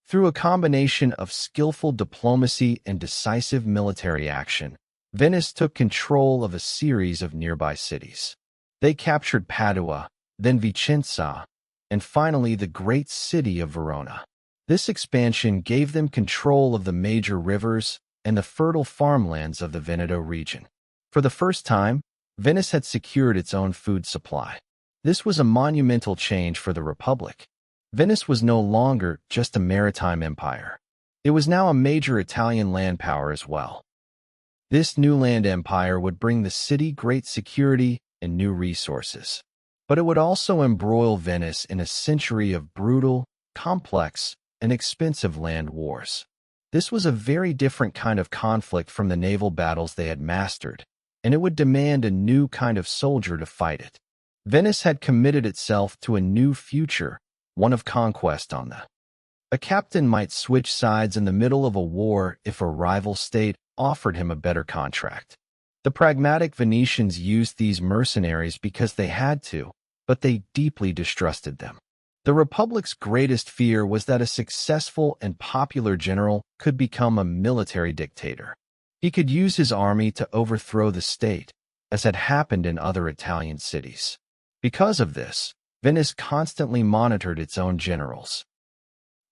Through a combination of skillful diplomacy and decisive military action, Venice took control of a series of nearby cities. They captured Padua, then Vicenza, and finally the great city of Verona. This expansion gave them control of the major rivers and the fertile farmlands of the Veneto region. For the first time, Venice had secured its own food supply. This was a monumental change for the Republic. Venice was no longer just a maritime empire. It was now a major Italian land power as well. This new land empire would bring the city great security and new resources. But it would also embroil Venice in a century of brutal, complex, and expensive land wars. This was a very different kind of conflict from the naval battles they had mastered, and it would demand a new kind of soldier to fight it. Venice had committed itself to a new future, one of conquest on the. A captain might switch sides in the middle of a war if a rival state offered him a better contract. The pragmatic Venetians used these mercenaries because they had to, but they deeply distrusted them. The Republic's greatest fear was that a successful and popular general could become a military dictator. He could use his army to overthrow the state, as had happened in other Italian cities. Because of this, Venice constantly monitored its own generals.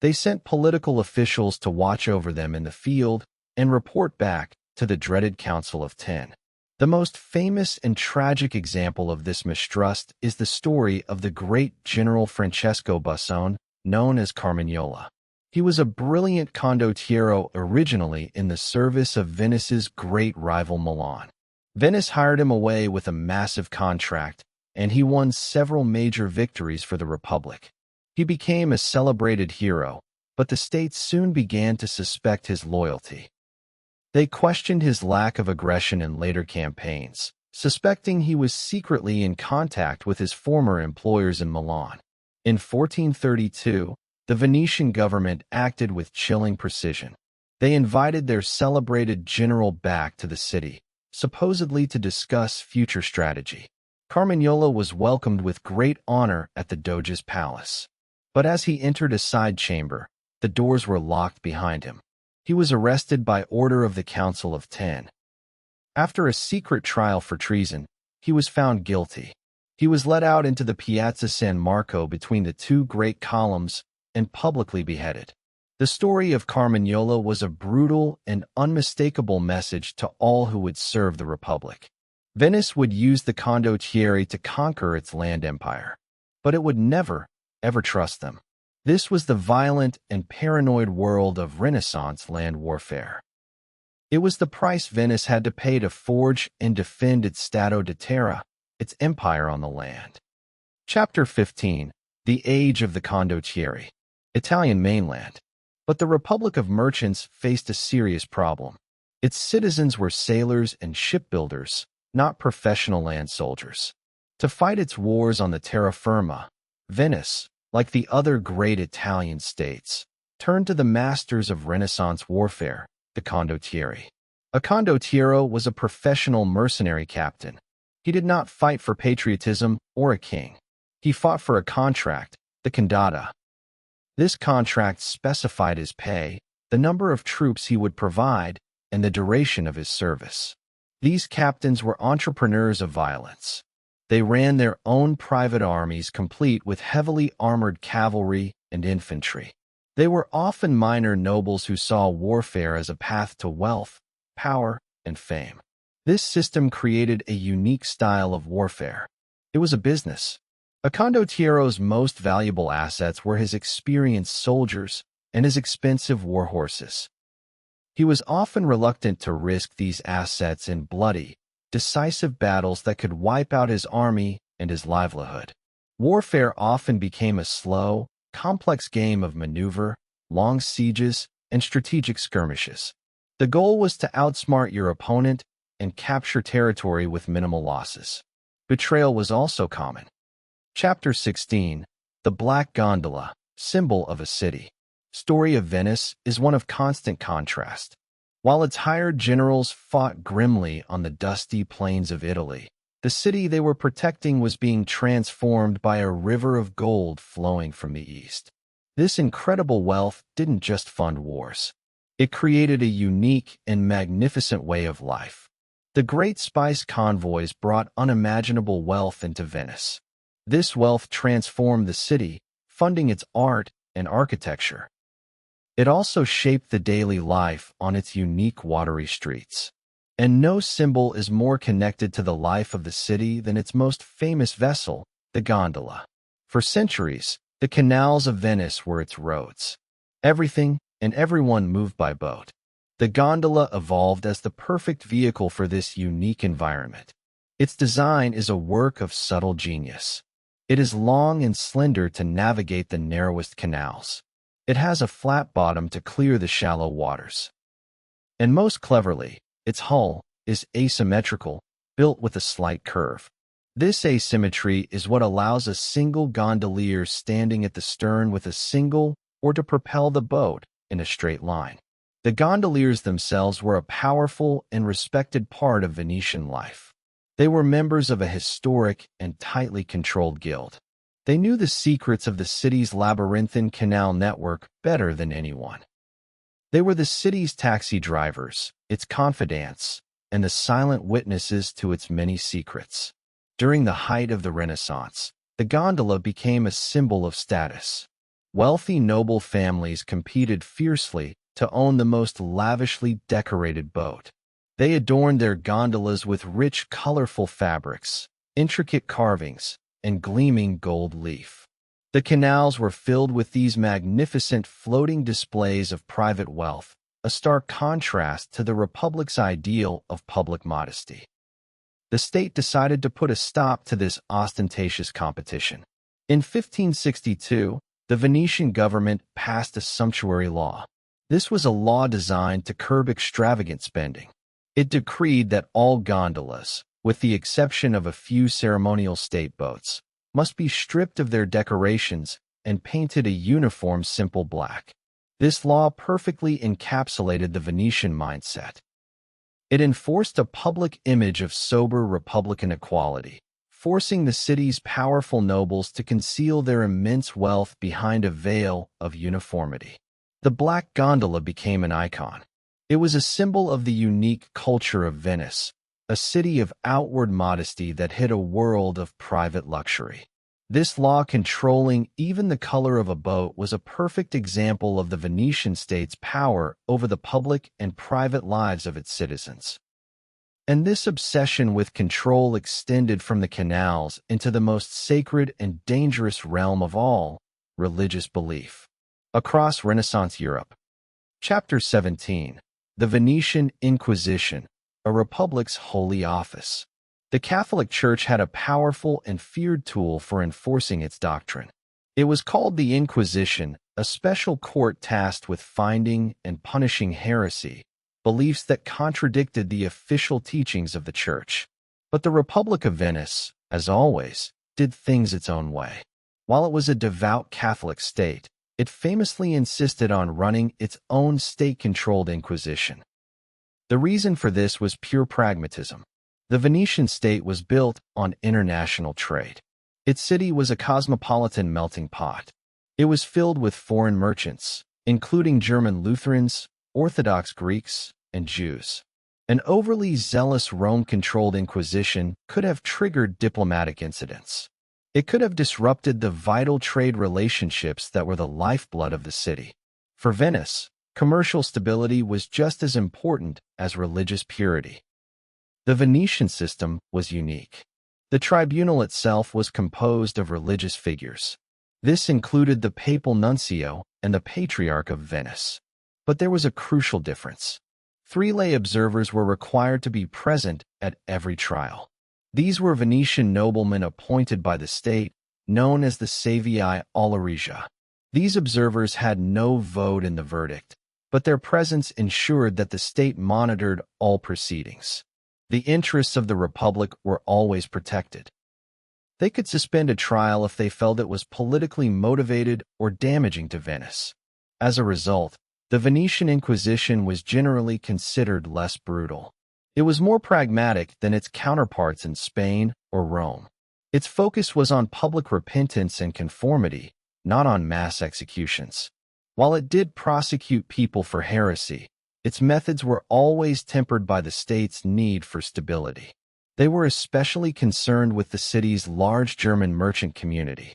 They sent political officials to watch over them in the field and report back to the dreaded Council of Ten. The most famous and tragic example of this mistrust is the story of the great General Francesco Busoni, known as Carmignola. He was a brilliant condottiero originally in the service of Venice's great rival Milan. Venice hired him away with a massive contract, and he won several major victories for the Republic. He became a celebrated hero, but the state soon began to suspect his loyalty. They questioned his lack of aggression in later campaigns, suspecting he was secretly in contact with his former employers in Milan. In 1432, the Venetian government acted with chilling precision. They invited their celebrated general back to the city, supposedly to discuss future strategy. Carmignola was welcomed with great honor at the Doge's palace. But as he entered a side chamber, the doors were locked behind him. He was arrested by order of the Council of Ten. After a secret trial for treason, he was found guilty. He was led out into the Piazza San Marco between the two great columns and publicly beheaded. The story of Carmignola was a brutal and unmistakable message to all who would serve the Republic. Venice would use the condottieri to conquer its land empire, but it would never, ever trust them. This was the violent and paranoid world of Renaissance land warfare. It was the price Venice had to pay to forge and defend its Stato di Terra, its empire on the land. Chapter 15. The Age of the Condottieri. Italian mainland. But the Republic of Merchants faced a serious problem. Its citizens were sailors and shipbuilders, not professional land soldiers. To fight its wars on the terra firma, Venice, like the other great Italian states, turned to the masters of Renaissance warfare, the condottieri. A condottiero was a professional mercenary captain. He did not fight for patriotism or a king. He fought for a contract, the condotta. This contract specified his pay, the number of troops he would provide, and the duration of his service. These captains were entrepreneurs of violence. They ran their own private armies complete with heavily armored cavalry and infantry. They were often minor nobles who saw warfare as a path to wealth, power, and fame. This system created a unique style of warfare. It was a business. A condottiero's most valuable assets were his experienced soldiers and his expensive war horses. He was often reluctant to risk these assets in bloody, decisive battles that could wipe out his army and his livelihood. Warfare often became a slow, complex game of maneuver, long sieges, and strategic skirmishes. The goal was to outsmart your opponent and capture territory with minimal losses. Betrayal was also common. Chapter 16. The Black Gondola, Symbol of a City. Story of Venice is one of constant contrast. While its hired generals fought grimly on the dusty plains of Italy, the city they were protecting was being transformed by a river of gold flowing from the east. This incredible wealth didn't just fund wars. It created a unique and magnificent way of life. The great spice convoys brought unimaginable wealth into Venice. This wealth transformed the city, funding its art and architecture. It also shaped the daily life on its unique watery streets. And no symbol is more connected to the life of the city than its most famous vessel, the gondola. For centuries, the canals of Venice were its roads. Everything and everyone moved by boat. The gondola evolved as the perfect vehicle for this unique environment. Its design is a work of subtle genius. It is long and slender to navigate the narrowest canals. It has a flat bottom to clear the shallow waters. And most cleverly, its hull is asymmetrical, built with a slight curve. This asymmetry is what allows a single gondolier standing at the stern with a single or to propel the boat in a straight line. The gondoliers themselves were a powerful and respected part of Venetian life. They were members of a historic and tightly controlled guild. They knew the secrets of the city's labyrinthine canal network better than anyone. They were the city's taxi drivers, its confidants, and the silent witnesses to its many secrets. During the height of the Renaissance, the gondola became a symbol of status. Wealthy noble families competed fiercely to own the most lavishly decorated boat. They adorned their gondolas with rich, colorful fabrics, intricate carvings, and gleaming gold leaf. The canals were filled with these magnificent floating displays of private wealth, a stark contrast to the Republic's ideal of public modesty. The state decided to put a stop to this ostentatious competition. In 1562, the Venetian government passed a sumptuary law. This was a law designed to curb extravagant spending. It decreed that all gondolas, with the exception of a few ceremonial state boats, must be stripped of their decorations and painted a uniform simple black. This law perfectly encapsulated the Venetian mindset. It enforced a public image of sober republican equality, forcing the city's powerful nobles to conceal their immense wealth behind a veil of uniformity. The Black Gondola became an icon. It was a symbol of the unique culture of Venice, a city of outward modesty that hid a world of private luxury. This law controlling even the color of a boat was a perfect example of the Venetian state's power over the public and private lives of its citizens. And this obsession with control extended from the canals into the most sacred and dangerous realm of all, religious belief. Across Renaissance Europe. Chapter 17. The Venetian Inquisition, a republic's holy office. The Catholic Church had a powerful and feared tool for enforcing its doctrine. It was called the Inquisition, a special court tasked with finding and punishing heresy, beliefs that contradicted the official teachings of the Church. But the Republic of Venice, as always, did things its own way. While it was a devout Catholic state, it famously insisted on running its own state-controlled inquisition. The reason for this was pure pragmatism. The Venetian state was built on international trade. Its city was a cosmopolitan melting pot. It was filled with foreign merchants, including German Lutherans, Orthodox Greeks, and Jews. An overly zealous Rome-controlled Inquisition could have triggered diplomatic incidents. It could have disrupted the vital trade relationships that were the lifeblood of the city. For Venice, commercial stability was just as important as religious purity. The Venetian system was unique. The tribunal itself was composed of religious figures. This included the papal nuncio and the Patriarch of Venice. But there was a crucial difference. 3 lay observers were required to be present at every trial. These were Venetian noblemen appointed by the state, known as the Savii alla Regia. These observers had no vote in the verdict, but their presence ensured that the state monitored all proceedings. The interests of the Republic were always protected. They could suspend a trial if they felt it was politically motivated or damaging to Venice. As a result, the Venetian Inquisition was generally considered less brutal. It was more pragmatic than its counterparts in Spain or Rome. Its focus was on public repentance and conformity, not on mass executions. While it did prosecute people for heresy, its methods were always tempered by the state's need for stability. They were especially concerned with the city's large German merchant community.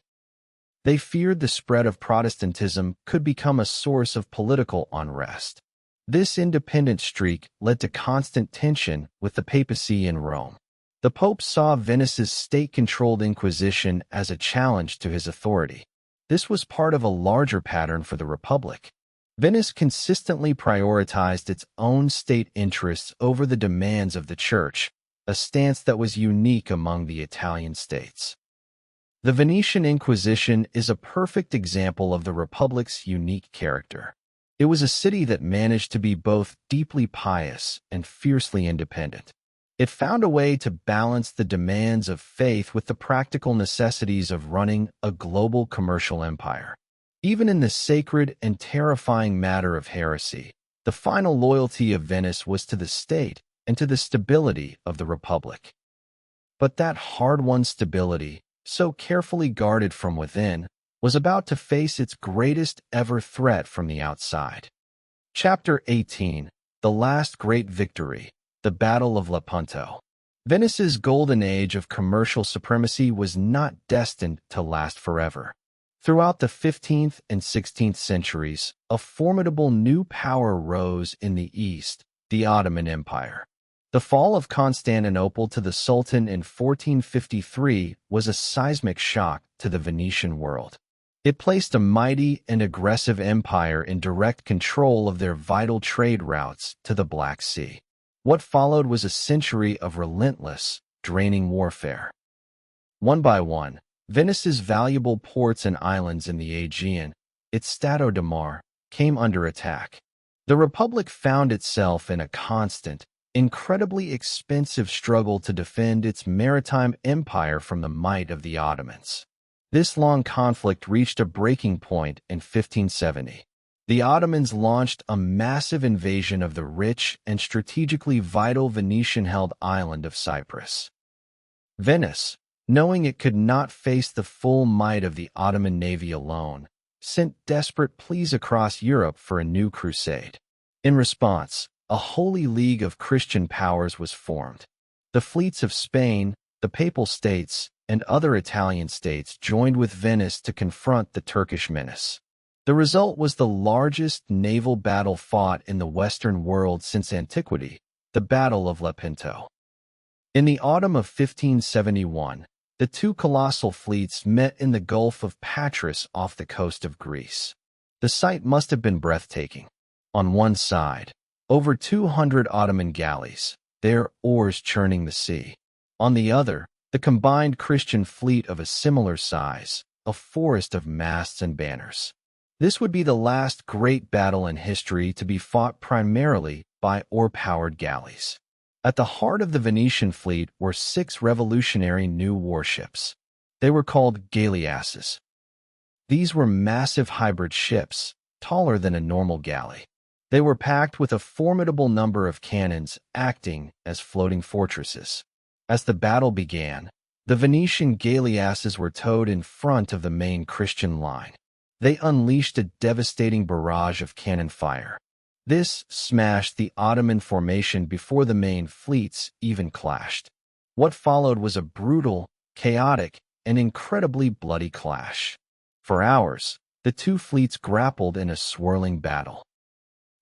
They feared the spread of Protestantism could become a source of political unrest. This independent streak led to constant tension with the papacy in Rome. The Pope saw Venice's state-controlled Inquisition as a challenge to his authority. This was part of a larger pattern for the Republic. Venice consistently prioritized its own state interests over the demands of the Church, a stance that was unique among the Italian states. The Venetian Inquisition is a perfect example of the Republic's unique character. It was a city that managed to be both deeply pious and fiercely independent. It found a way to balance the demands of faith with the practical necessities of running a global commercial empire. Even in the sacred and terrifying matter of heresy, the final loyalty of Venice was to the state and to the stability of the Republic. But that hard-won stability, so carefully guarded from within, was about to face its greatest ever threat from the outside. Chapter 18: The Last Great Victory, the Battle of Lepanto. Venice's golden age of commercial supremacy was not destined to last forever. Throughout the 15th and 16th centuries, a formidable new power rose in the east, the Ottoman Empire. The fall of Constantinople to the Sultan in 1453 was a seismic shock to the Venetian world. It placed a mighty and aggressive empire in direct control of their vital trade routes to the Black Sea. What followed was a century of relentless, draining warfare. One by one, Venice's valuable ports and islands in the Aegean, its Stato de Mar, came under attack. The Republic found itself in a constant, incredibly expensive struggle to defend its maritime empire from the might of the Ottomans. This long conflict reached a breaking point in 1570. The Ottomans launched a massive invasion of the rich and strategically vital Venetian-held island of Cyprus. Venice, knowing it could not face the full might of the Ottoman navy alone, sent desperate pleas across Europe for a new crusade. In response, a holy league of Christian powers was formed. The fleets of Spain, the Papal States, and other Italian states joined with Venice to confront the Turkish menace. The result was the largest naval battle fought in the Western world since antiquity, the Battle of Lepanto. In the autumn of 1571, the 2 colossal fleets met in the Gulf of Patras off the coast of Greece. The sight must have been breathtaking. On one side, over 200 Ottoman galleys, their oars churning the sea. On the other, the combined Christian fleet of a similar size, a forest of masts and banners. This would be the last great battle in history to be fought primarily by oar-powered galleys. At the heart of the Venetian fleet were 6 revolutionary new warships. They were called galleasses. These were massive hybrid ships, taller than a normal galley. They were packed with a formidable number of cannons acting as floating fortresses. As the battle began, the Venetian galleasses were towed in front of the main Christian line. They unleashed a devastating barrage of cannon fire. This smashed the Ottoman formation before the main fleets even clashed. What followed was a brutal, chaotic, and incredibly bloody clash. For hours, the two fleets grappled in a swirling battle.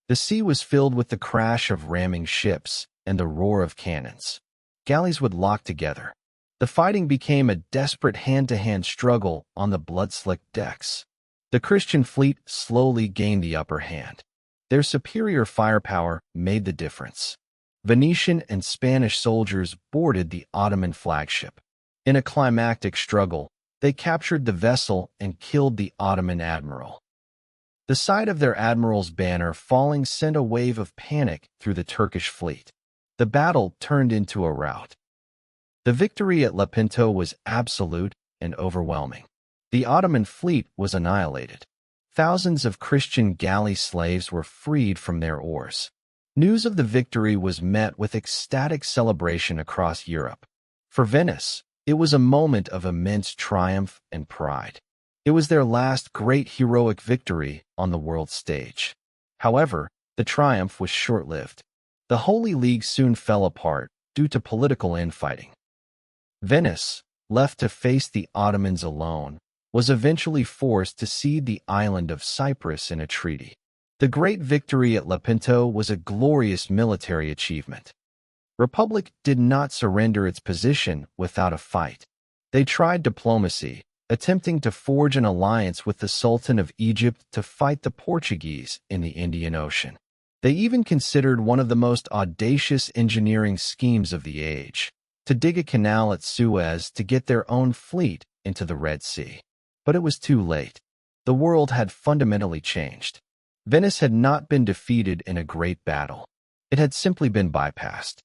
The sea was filled with the crash of ramming ships and the roar of cannons. Galleys would lock together. The fighting became a desperate hand-to-hand struggle on the blood-slicked decks. The Christian fleet slowly gained the upper hand. Their superior firepower made the difference. Venetian and Spanish soldiers boarded the Ottoman flagship. In a climactic struggle, they captured the vessel and killed the Ottoman admiral. The sight of their admiral's banner falling sent a wave of panic through the Turkish fleet. The battle turned into a rout. The victory at Lepanto was absolute and overwhelming. The Ottoman fleet was annihilated. Thousands of Christian galley slaves were freed from their oars. News of the victory was met with ecstatic celebration across Europe. For Venice, it was a moment of immense triumph and pride. It was their last great heroic victory on the world stage. However, the triumph was short-lived. The Holy League soon fell apart due to political infighting. Venice, left to face the Ottomans alone, was eventually forced to cede the island of Cyprus in a treaty. The great victory at Lepanto was a glorious military achievement. Republic did not surrender its position without a fight. They tried diplomacy, attempting to forge an alliance with the Sultan of Egypt to fight the Portuguese in the Indian Ocean. They even considered one of the most audacious engineering schemes of the age, to dig a canal at Suez to get their own fleet into the Red Sea. But it was too late. The world had fundamentally changed. Venice had not been defeated in a great battle. It had simply been bypassed.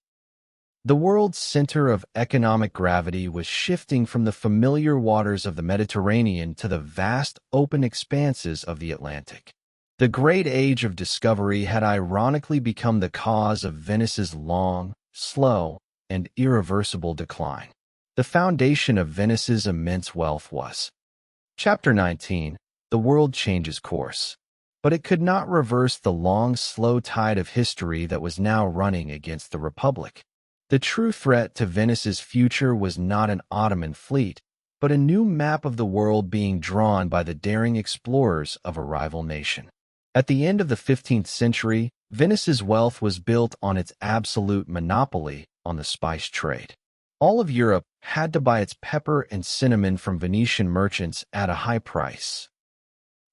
The world's center of economic gravity was shifting from the familiar waters of the Mediterranean to the vast open expanses of the Atlantic. The great age of discovery had ironically become the cause of Venice's long, slow, and irreversible decline. The foundation of Venice's immense wealth was. Chapter 19. The world changes course. But it could not reverse the long, slow tide of history that was now running against the Republic. The true threat to Venice's future was not an Ottoman fleet, but a new map of the world being drawn by the daring explorers of a rival nation. At the end of the 15th century, Venice's wealth was built on its absolute monopoly on the spice trade. All of Europe had to buy its pepper and cinnamon from Venetian merchants at a high price.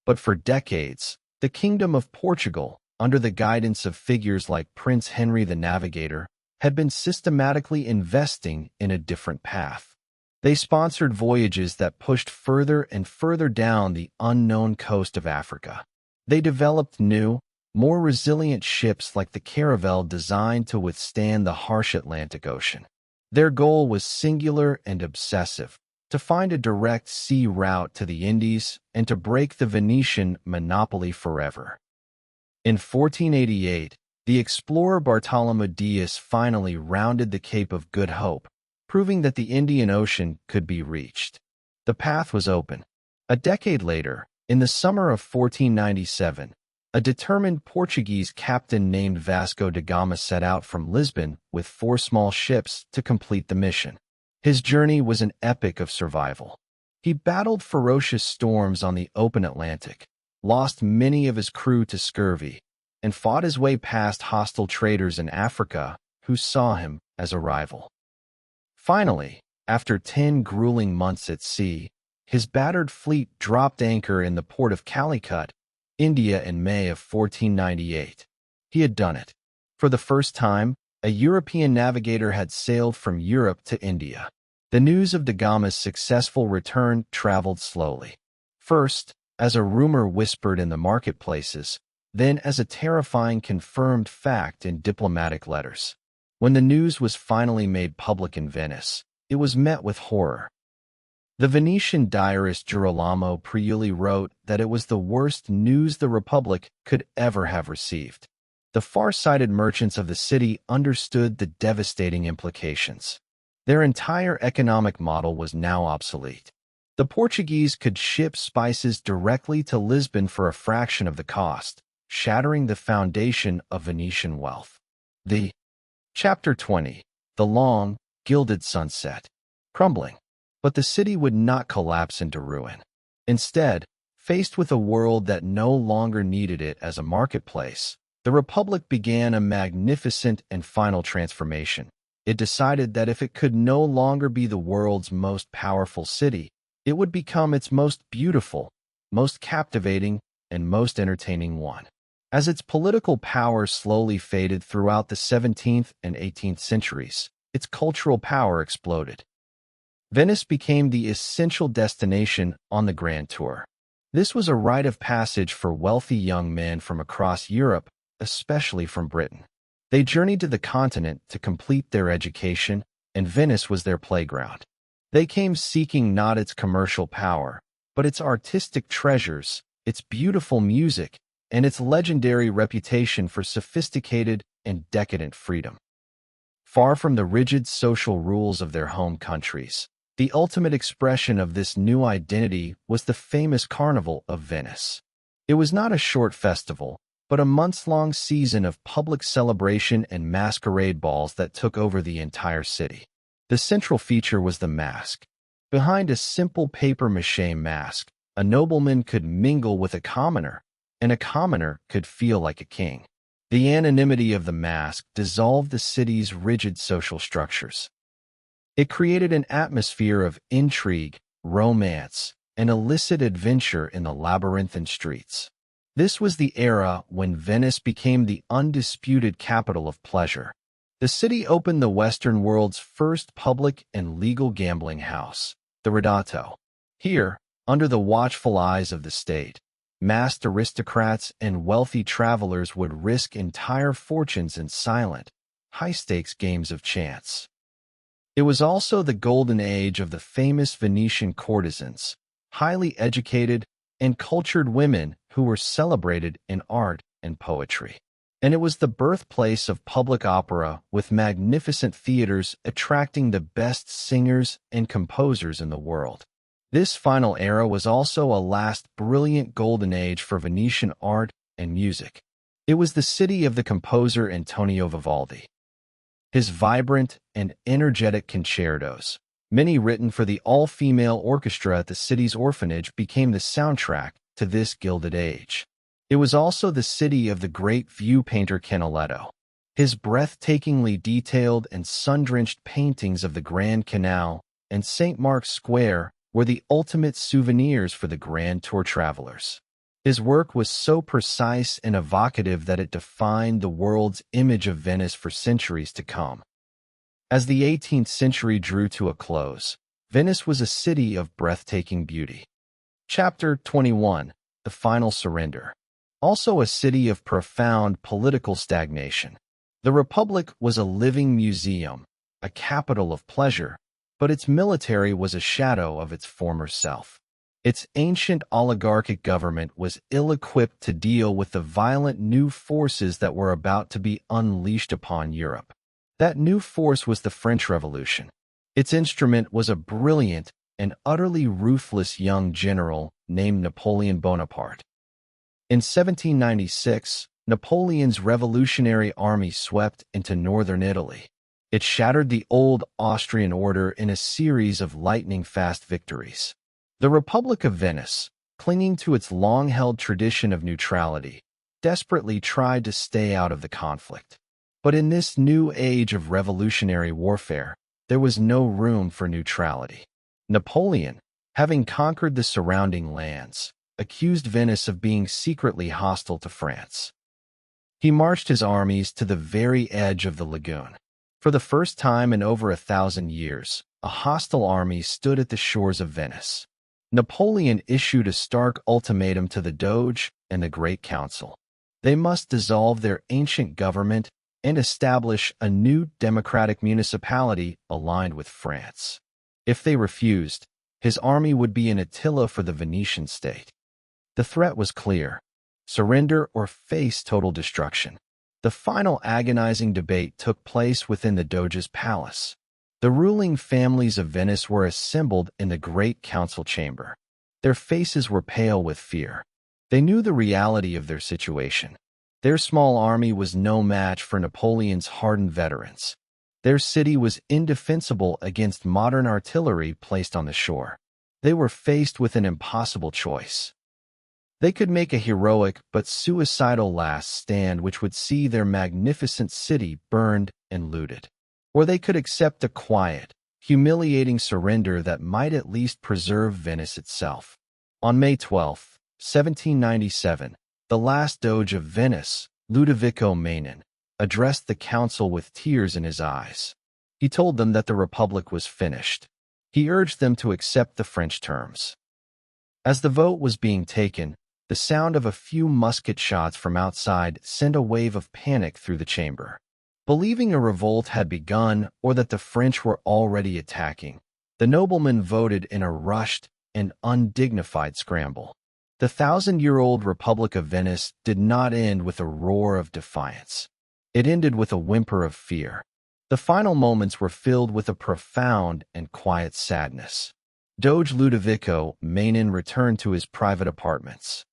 But for decades, the Kingdom of Portugal, under the guidance of figures like Prince Henry the Navigator, had been systematically investing in a different path. They sponsored voyages that pushed further and further down the unknown coast of Africa. They developed new, more resilient ships like the Caravel designed to withstand the harsh Atlantic Ocean. Their goal was singular and obsessive, to find a direct sea route to the Indies and to break the Venetian monopoly forever. In 1488, the explorer Bartolomeo Dias finally rounded the Cape of Good Hope, proving that the Indian Ocean could be reached. The path was open. A decade later, in the summer of 1497, a determined Portuguese captain named Vasco da Gama set out from Lisbon with 4 small ships to complete the mission. His journey was an epic of survival. He battled ferocious storms on the open Atlantic, lost many of his crew to scurvy, and fought his way past hostile traders in Africa who saw him as a rival. Finally, after 10 grueling months at sea, his battered fleet dropped anchor in the port of Calicut, India in May of 1498. He had done it. For the first time, a European navigator had sailed from Europe to India. The news of da Gama's successful return traveled slowly. First, as a rumor whispered in the marketplaces, then as a terrifying confirmed fact in diplomatic letters. When the news was finally made public in Venice, it was met with horror. The Venetian diarist Girolamo Priuli wrote that it was the worst news the Republic could ever have received. The far-sighted merchants of the city understood the devastating implications. Their entire economic model was now obsolete. The Portuguese could ship spices directly to Lisbon for a fraction of the cost, shattering the foundation of Venetian wealth. The Chapter 20. The long, gilded sunset. Crumbling. But the city would not collapse into ruin. Instead, faced with a world that no longer needed it as a marketplace, the Republic began a magnificent and final transformation. It decided that if it could no longer be the world's most powerful city, it would become its most beautiful, most captivating, and most entertaining one. As its political power slowly faded throughout the 17th and 18th centuries, its cultural power exploded. Venice became the essential destination on the Grand Tour. This was a rite of passage for wealthy young men from across Europe, especially from Britain. They journeyed to the continent to complete their education, and Venice was their playground. They came seeking not its commercial power, but its artistic treasures, its beautiful music, and its legendary reputation for sophisticated and decadent freedom. Far from the rigid social rules of their home countries, the ultimate expression of this new identity was the famous Carnival of Venice. It was not a short festival, but a months-long season of public celebration and masquerade balls that took over the entire city. The central feature was the mask. Behind a simple papier-mâché mask, a nobleman could mingle with a commoner, and a commoner could feel like a king. The anonymity of the mask dissolved the city's rigid social structures. It created an atmosphere of intrigue, romance, and illicit adventure in the labyrinthine streets. This was the era when Venice became the undisputed capital of pleasure. The city opened the Western world's first public and legal gambling house, the Ridotto. Here, under the watchful eyes of the state, masked aristocrats and wealthy travelers would risk entire fortunes in silent, high-stakes games of chance. It was also the golden age of the famous Venetian courtesans, highly educated and cultured women who were celebrated in art and poetry. And it was the birthplace of public opera, with magnificent theaters attracting the best singers and composers in the world. This final era was also a last brilliant golden age for Venetian art and music. It was the city of the composer Antonio Vivaldi. His vibrant and energetic concertos, many written for the all-female orchestra at the city's orphanage, became the soundtrack to this gilded age. It was also the city of the great view painter Canaletto. His breathtakingly detailed and sun-drenched paintings of the Grand Canal and St. Mark's Square were the ultimate souvenirs for the Grand Tour travelers. His work was so precise and evocative that it defined the world's image of Venice for centuries to come. As the 18th century drew to a close, Venice was a city of breathtaking beauty. Chapter 21. The Final Surrender. Also a city of profound political stagnation. The Republic was a living museum, a capital of pleasure, but its military was a shadow of its former self. Its ancient oligarchic government was ill-equipped to deal with the violent new forces that were about to be unleashed upon Europe. That new force was the French Revolution. Its instrument was a brilliant and utterly ruthless young general named Napoleon Bonaparte. In 1796, Napoleon's revolutionary army swept into northern Italy. It shattered the old Austrian order in a series of lightning-fast victories. The Republic of Venice, clinging to its long-held tradition of neutrality, desperately tried to stay out of the conflict. But in this new age of revolutionary warfare, there was no room for neutrality. Napoleon, having conquered the surrounding lands, accused Venice of being secretly hostile to France. He marched his armies to the very edge of the lagoon. For the first time in over 1,000 years, a hostile army stood at the shores of Venice. Napoleon issued a stark ultimatum to the Doge and the Great Council. They must dissolve their ancient government and establish a new democratic municipality aligned with France. If they refused, his army would be an Attila for the Venetian state. The threat was clear: surrender or face total destruction. The final agonizing debate took place within the Doge's palace. The ruling families of Venice were assembled in the Great Council chamber. Their faces were pale with fear. They knew the reality of their situation. Their small army was no match for Napoleon's hardened veterans. Their city was indefensible against modern artillery placed on the shore. They were faced with an impossible choice. They could make a heroic but suicidal last stand which would see their magnificent city burned and looted. Or they could accept a quiet, humiliating surrender that might at least preserve Venice itself. On May 12, 1797, the last Doge of Venice, Ludovico Manin, addressed the council with tears in his eyes. He told them that the Republic was finished. He urged them to accept the French terms. As the vote was being taken, the sound of a few musket shots from outside sent a wave of panic through the chamber. Believing a revolt had begun or that the French were already attacking, the noblemen voted in a rushed and undignified scramble. The 1,000-year-old Republic of Venice did not end with a roar of defiance. It ended with a whimper of fear. The final moments were filled with a profound and quiet sadness. Doge Ludovico Manin returned to his private apartments.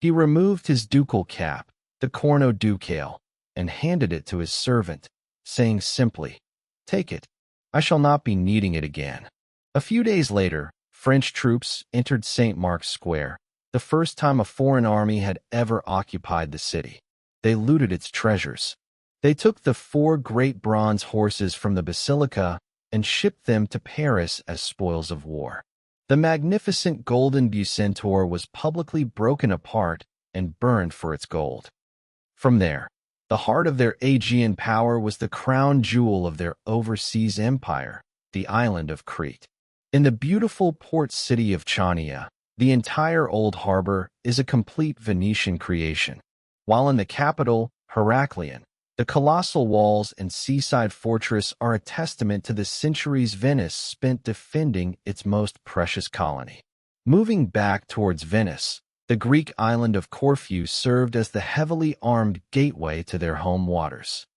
He removed his ducal cap, the corno ducale, and handed it to his servant, saying simply, "Take it. I shall not be needing it again." A few days later, French troops entered St. Mark's Square, the first time a foreign army had ever occupied the city. They looted its treasures. They took the 4 great bronze horses from the basilica and shipped them to Paris as spoils of war. The magnificent golden Bucentaur was publicly broken apart and burned for its gold. From there, the heart of their Aegean power was the crown jewel of their overseas empire, the island of Crete. In the beautiful port city of Chania, the entire old harbor is a complete Venetian creation, while in the capital, Heraclion, the colossal walls and seaside fortress are a testament to the centuries Venice spent defending its most precious colony. Moving back towards Venice, the Greek island of Corfu served as the heavily armed gateway to their home waters.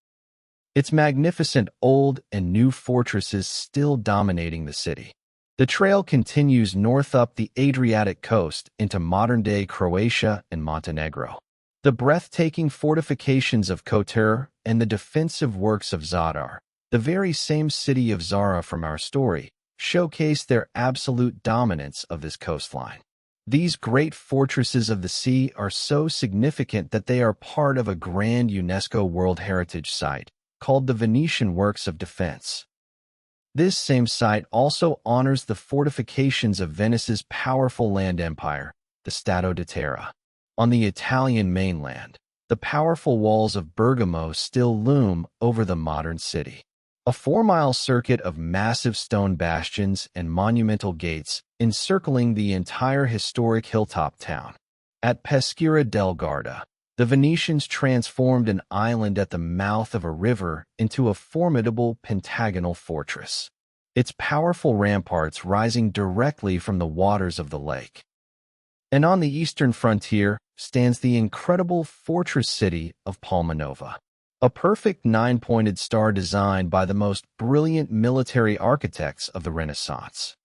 Its magnificent old and new fortresses still dominating the city. The trail continues north up the Adriatic coast into modern-day Croatia and Montenegro. The breathtaking fortifications of Kotor and the defensive works of Zadar, the very same city of Zara from our story, showcase their absolute dominance of this coastline. These great fortresses of the sea are so significant that they are part of a grand UNESCO World Heritage Site called the Venetian Works of Defense. This same site also honors the fortifications of Venice's powerful land empire, the Stato di Terra. On the Italian mainland, the powerful walls of Bergamo still loom over the modern city. A 4-mile circuit of massive stone bastions and monumental gates encircling the entire historic hilltop town. At Peschiera del Garda, the Venetians transformed an island at the mouth of a river into a formidable pentagonal fortress, its powerful ramparts rising directly from the waters of the lake. And on the eastern frontier stands the incredible fortress city of Palma Nova, a perfect 9-pointed star designed by the most brilliant military architects of the Renaissance.